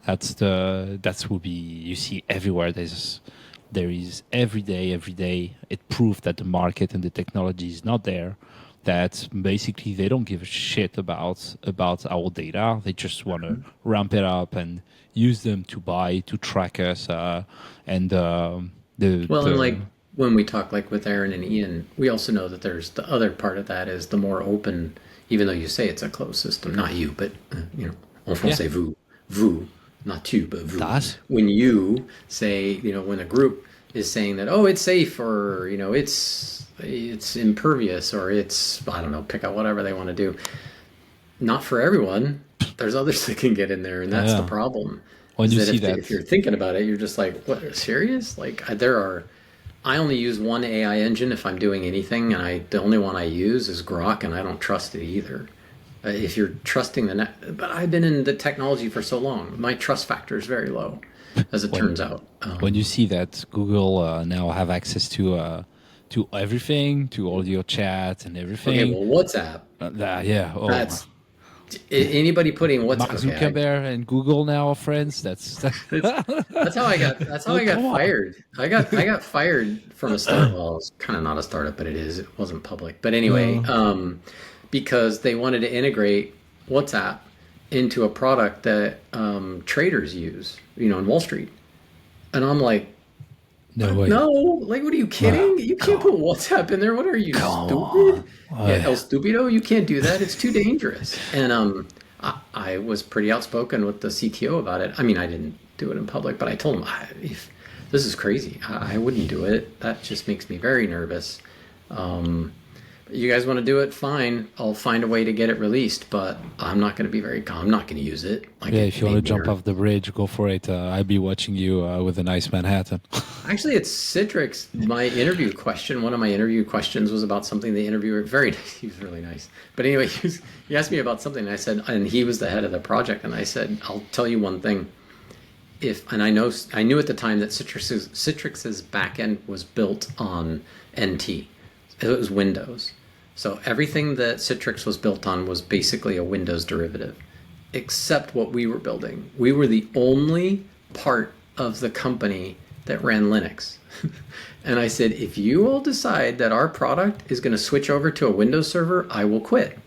That's will be, you see everywhere. There is every day. It proves that the market and the technology is not there. That basically they don't give a shit about our data. They just want to ramp it up and use them to track us. And like when we talk like with Aaron and Ian, we also know that there's the other part of that is the more open, even though you say it's a closed system, not you, but en français, vous, not tu, but vous. Das. When you say, when a group is saying that, oh, it's safe, or, it's impervious, or it's, I don't know, pick out whatever they want to do. Not for everyone. There's others that can get in there, and that's the problem. When you see that, if you're thinking about it, you're just like, what, serious? Like, I only use one AI engine if I'm doing anything, and the only one I use is Grok, and I don't trust it either. If you're trusting but I've been in the technology for so long, my trust factor is very low, as it turns out. When you see that Google now have access to everything, to all your chat and everything. Okay, well, WhatsApp. That's anybody putting WhatsApp. Mark Zuckerberg and Google now are friends. That's how I got. That's how I got fired. I got fired from a startup. Well, it's kind of not a startup, but it is. It wasn't public. But anyway, because they wanted to integrate WhatsApp into a product that traders use, in Wall Street, and I'm like, no way. No, like, what are you kidding? You can't put WhatsApp in there. What are you, stupid? El Stupido, you can't do that. It's too dangerous. And I was pretty outspoken with the CTO about it. I mean, I didn't do it in public, but I told him, this is crazy. I wouldn't do it. That just makes me very nervous. You guys want to do it? Fine. I'll find a way to get it released, but I'm not going to be I'm not going to use it. If you want to jump off the bridge, go for it. I'll be watching you with a nice Manhattan. Actually, it's Citrix. My interview question, one of my interview questions was about something the interviewer, he was really nice. But anyway, he asked me about something, and I said, and he was the head of the project, and I said, I'll tell you one thing. I knew at the time that Citrix's backend was built on NT. It was Windows. So everything that Citrix was built on was basically a Windows derivative, except what we were building. We were the only part of the company that ran Linux. And I said, if you all decide that our product is going to switch over to a Windows server, I will quit.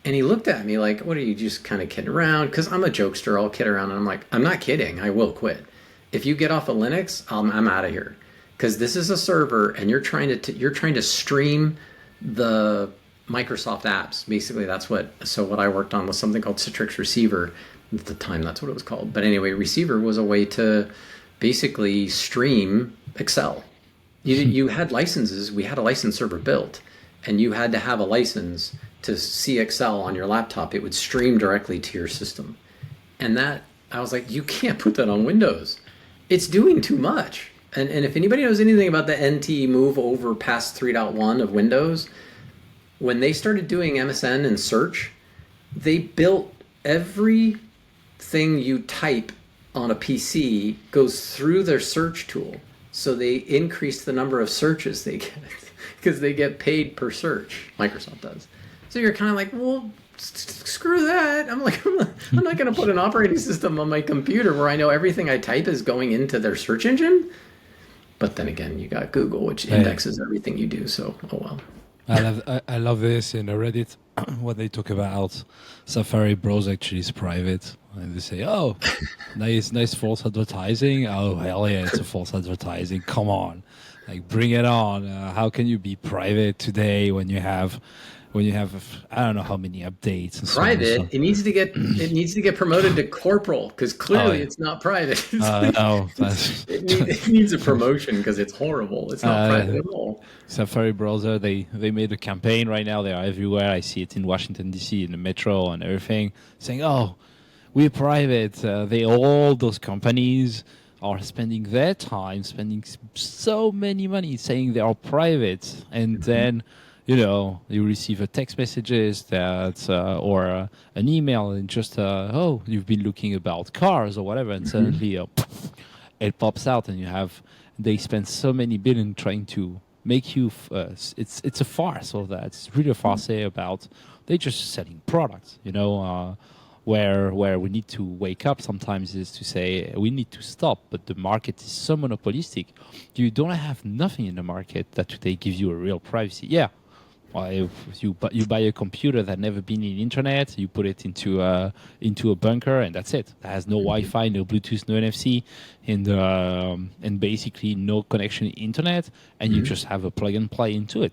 And he looked at me like, what are you, just kind of kidding around? Because I'm a jokester, I'll kid around. And I'm like, I'm not kidding, I will quit. if you get off of Linux, I'm out of here, because this is a server, and you're trying to stream the Microsoft apps. Basically, that's what. So what I worked on was something called Citrix Receiver. At the time, that's what it was called. But anyway, Receiver was a way to basically stream Excel. You had licenses. We had a license server built, and you had to have a license to see Excel on your laptop. It would stream directly to your system, and that I was like, you can't put that on Windows. It's doing too much. And if anybody knows anything about the NT move over past 3.1 of Windows, when they started doing MSN and search, they built everything you type on a PC goes through their search tool. So they increased the number of searches they get because they get paid per search. Microsoft does. So you're kind of like, well, screw that. I'm like, I'm not going to put an operating system on my computer where I know everything I type is going into their search engine. But then again, you got Google, which indexes everything you do. So, oh well. I love this in Reddit when they talk about Safari browser actually is private, and they say, "Oh, nice false advertising." Oh hell yeah, it's a false advertising. Come on, like bring it on. How can you be private today when you have I don't know how many updates. And private. So on. It needs to get promoted to corporal, because clearly it's not private. No, it needs a promotion because it's horrible. It's not private at all. Safari browser, they made a campaign right now. They are everywhere. I see it in Washington D.C. in the metro and everything, saying, "Oh, we're private." All those companies are spending their time, spending so many money, saying they are private, and then. You receive a text messages that or an email and just you've been looking about cars or whatever, and suddenly it pops out, and they spend so many billion trying to make you. It's a farce of that. It's really a farce about they're just selling products. Where we need to wake up sometimes is to say we need to stop, but the market is so monopolistic. You don't have nothing in the market that today gives you a real privacy. Yeah. If you buy a computer that never been in internet, you put it into a bunker, and that's it. It has no Wi-Fi, no Bluetooth, no NFC, and basically no connection to internet, and you just have a plug and play into it.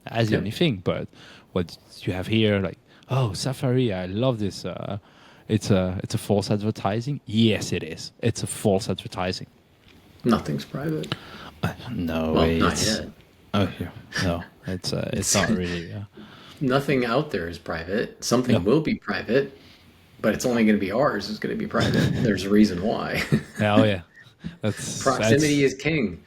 That's the only thing. But what you have here, like, oh, Safari, I love this. It's a false advertising. Yes, it is. It's a false advertising. Nothing's private. No, well, not yet. Oh, yeah. No, it's not really. Nothing out there is private. Something will be private, but it's only going to be ours. It's going to be private. There's a reason why. Oh yeah, proximity is king.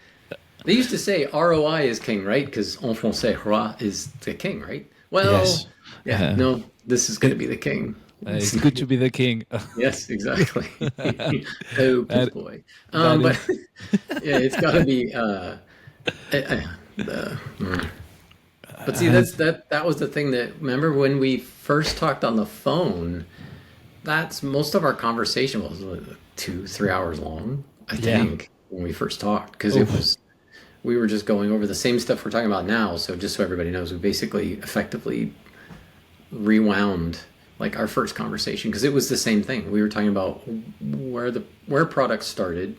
They used to say ROI is king, right? Because en français, roi is the king, right? Well, yes. No, this is going to be the king. It's good to be the king. Yes, exactly. Oh, good boy. But yeah, it's got to be. But see, that was the thing that, remember when we first talked on the phone, that's most of our conversation was 2-3 hours long, I think, when we first talked, because we were just going over the same stuff we're talking about now. So just so everybody knows, we basically effectively rewound like our first conversation, because it was the same thing. We were talking about where products started,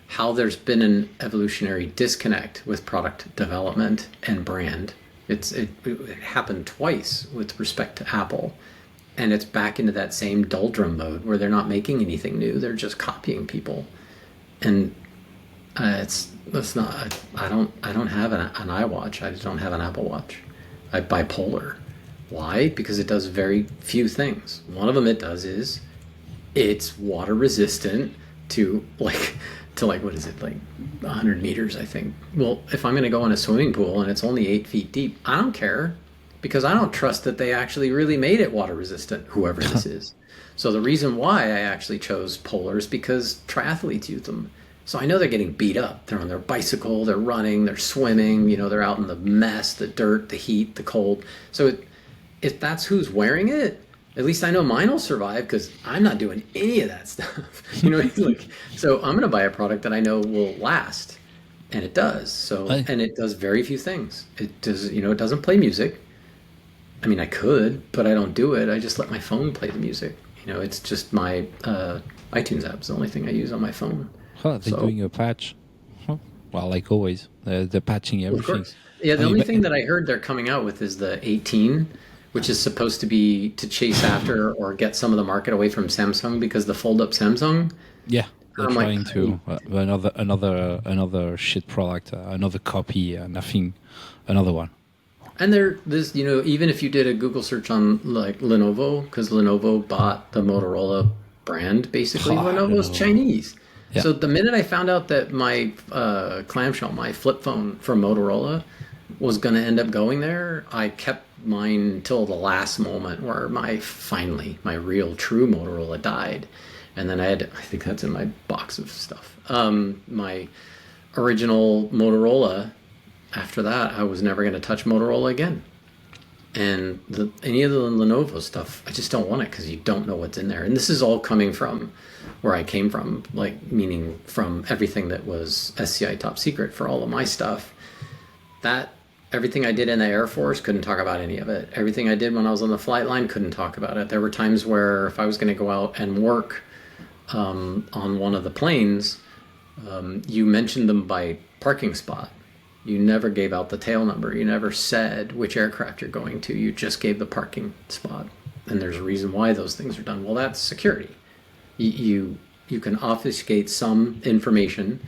how there's been an evolutionary disconnect with product development and brand. It happened twice with respect to Apple, and it's back into that same doldrum mode where they're not making anything new. They're just copying people, and it's not. I don't have an iWatch. I don't have an Apple Watch. I buy Polar. Why? Because it does very few things. One of them it does is it's water resistant to what is it, like 100 meters, I think. Well, if I'm going to go in a swimming pool and it's only 8 feet deep, I don't care, because I don't trust that they actually really made it water resistant, whoever this is. So the reason why I actually chose Polar is because triathletes use them. So I know they're getting beat up. They're on their bicycle, they're running, they're swimming, they're out in the mess, the dirt, the heat, the cold. So if that's who's wearing it, at least I know mine will survive, because I'm not doing any of that stuff. So I'm going to buy a product that I know will last, and it does. So, and it does very few things. It does, it doesn't play music. I mean, I could, but I don't do it. I just let my phone play the music. It's just my iTunes app is the only thing I use on my phone. Huh, they're doing a patch. Huh. Well, like always, they're patching everything. Of course. Yeah, the only thing that I heard they're coming out with is the 18, which is supposed to be to chase after or get some of the market away from Samsung, because the fold-up Samsung. Yeah, they're trying to another shit product, another copy, nothing, another one. And there's even if you did a Google search on like Lenovo, because Lenovo bought the Motorola brand, basically Lenovo's Chinese. Yeah. So the minute I found out that my clamshell, my flip phone from Motorola, was going to end up going there, I kept mine till the last moment where my real true Motorola died. And then I think that's in my box of stuff. My original Motorola, after that, I was never going to touch Motorola again. And any of the Lenovo stuff, I just don't want it because you don't know what's in there. And this is all coming from where I came from, like meaning from everything that was SCI top secret for all of my stuff. Everything I did in the Air Force, couldn't talk about any of it. Everything I did when I was on the flight line, couldn't talk about it. There were times where if I was going to go out and work on one of the planes, you mentioned them by parking spot. You never gave out the tail number. You never said which aircraft you're going to. You just gave the parking spot. And there's a reason why those things are done. Well, that's security. You can obfuscate some information,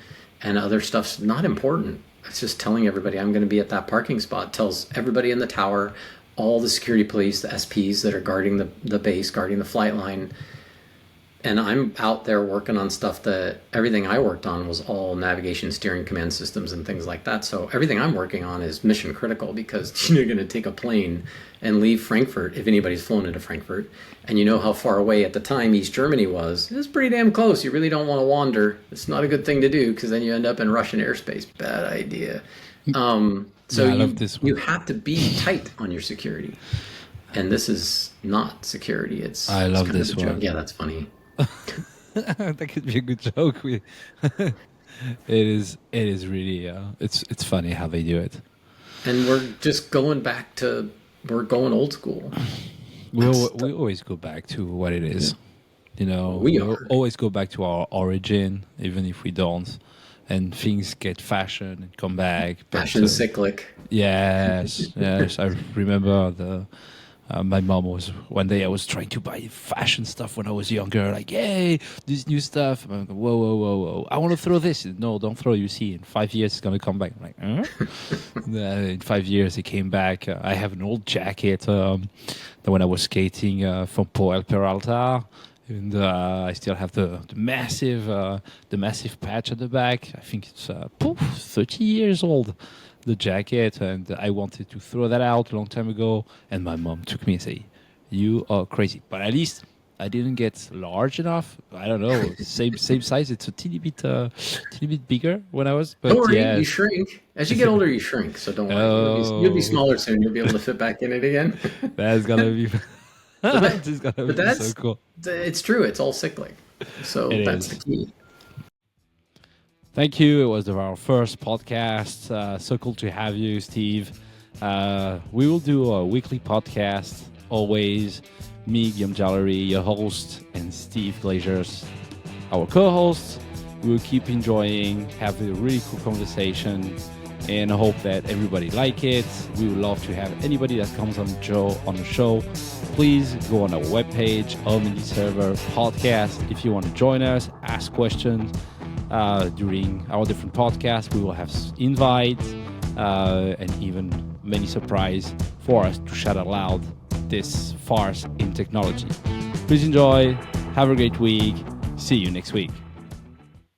and other stuff's not important. It's just telling everybody I'm going to be at that parking spot. Tells everybody in the tower, all the security police, the SPs that are guarding the base, guarding the flight line. And I'm out there working on stuff that everything I worked on was all navigation, steering, command systems, and things like that. So everything I'm working on is mission critical, because you're going to take a plane and leave Frankfurt, if anybody's flown into Frankfurt, and you know how far away at the time East Germany was. It was pretty damn close. You really don't want to wander. It's not a good thing to do, because then you end up in Russian airspace. Bad idea. So you have to be tight on your security. And this is not security. I love this one. Yeah, that's funny. That could be a good joke. It is really it's funny how they do it. And we're just going we're going old school. We always go back to what it is. We always go back to our origin, even if we don't. And things get fashion and come back. Fashion cyclic. Yes. I remember my mom one day I was trying to buy fashion stuff when I was younger, like, hey, this new stuff. I'm like, whoa. I want to throw this. No, don't throw. You see, in 5 years, it's going to come back. I'm like, in 5 years, it came back. I have an old jacket that when I was skating from Poel Peralta. And I still have the massive patch at the back. I think it's 30 years old, the jacket, and I wanted to throw that out a long time ago. And my mom took me and said, "You are crazy." But at least I didn't get large enough. I don't know, same size. It's a teeny bit bigger when I was. But don't worry, you shrink. As you get older, you shrink. So don't worry. You'll be smaller soon. You'll be able to fit back in it again. That's gonna be. That's so cool. It's true. It's all cyclic. So that's the key. Thank you. It was our first podcast. So cool to have you, Steve. We will do a weekly podcast. Always me, Guillaume Jaulerry, your host, and Steve Glaiser, our co-host. We will keep enjoying, have a really cool conversation, and I hope that everybody like it. We would love to have anybody that comes on the show. Please go on our webpage, Omni Server Podcast. If you want to join us, ask questions during our different podcasts. We will have invites and even many surprises for us to shout out loud this farce in technology. Please enjoy. Have a great week. See you next week.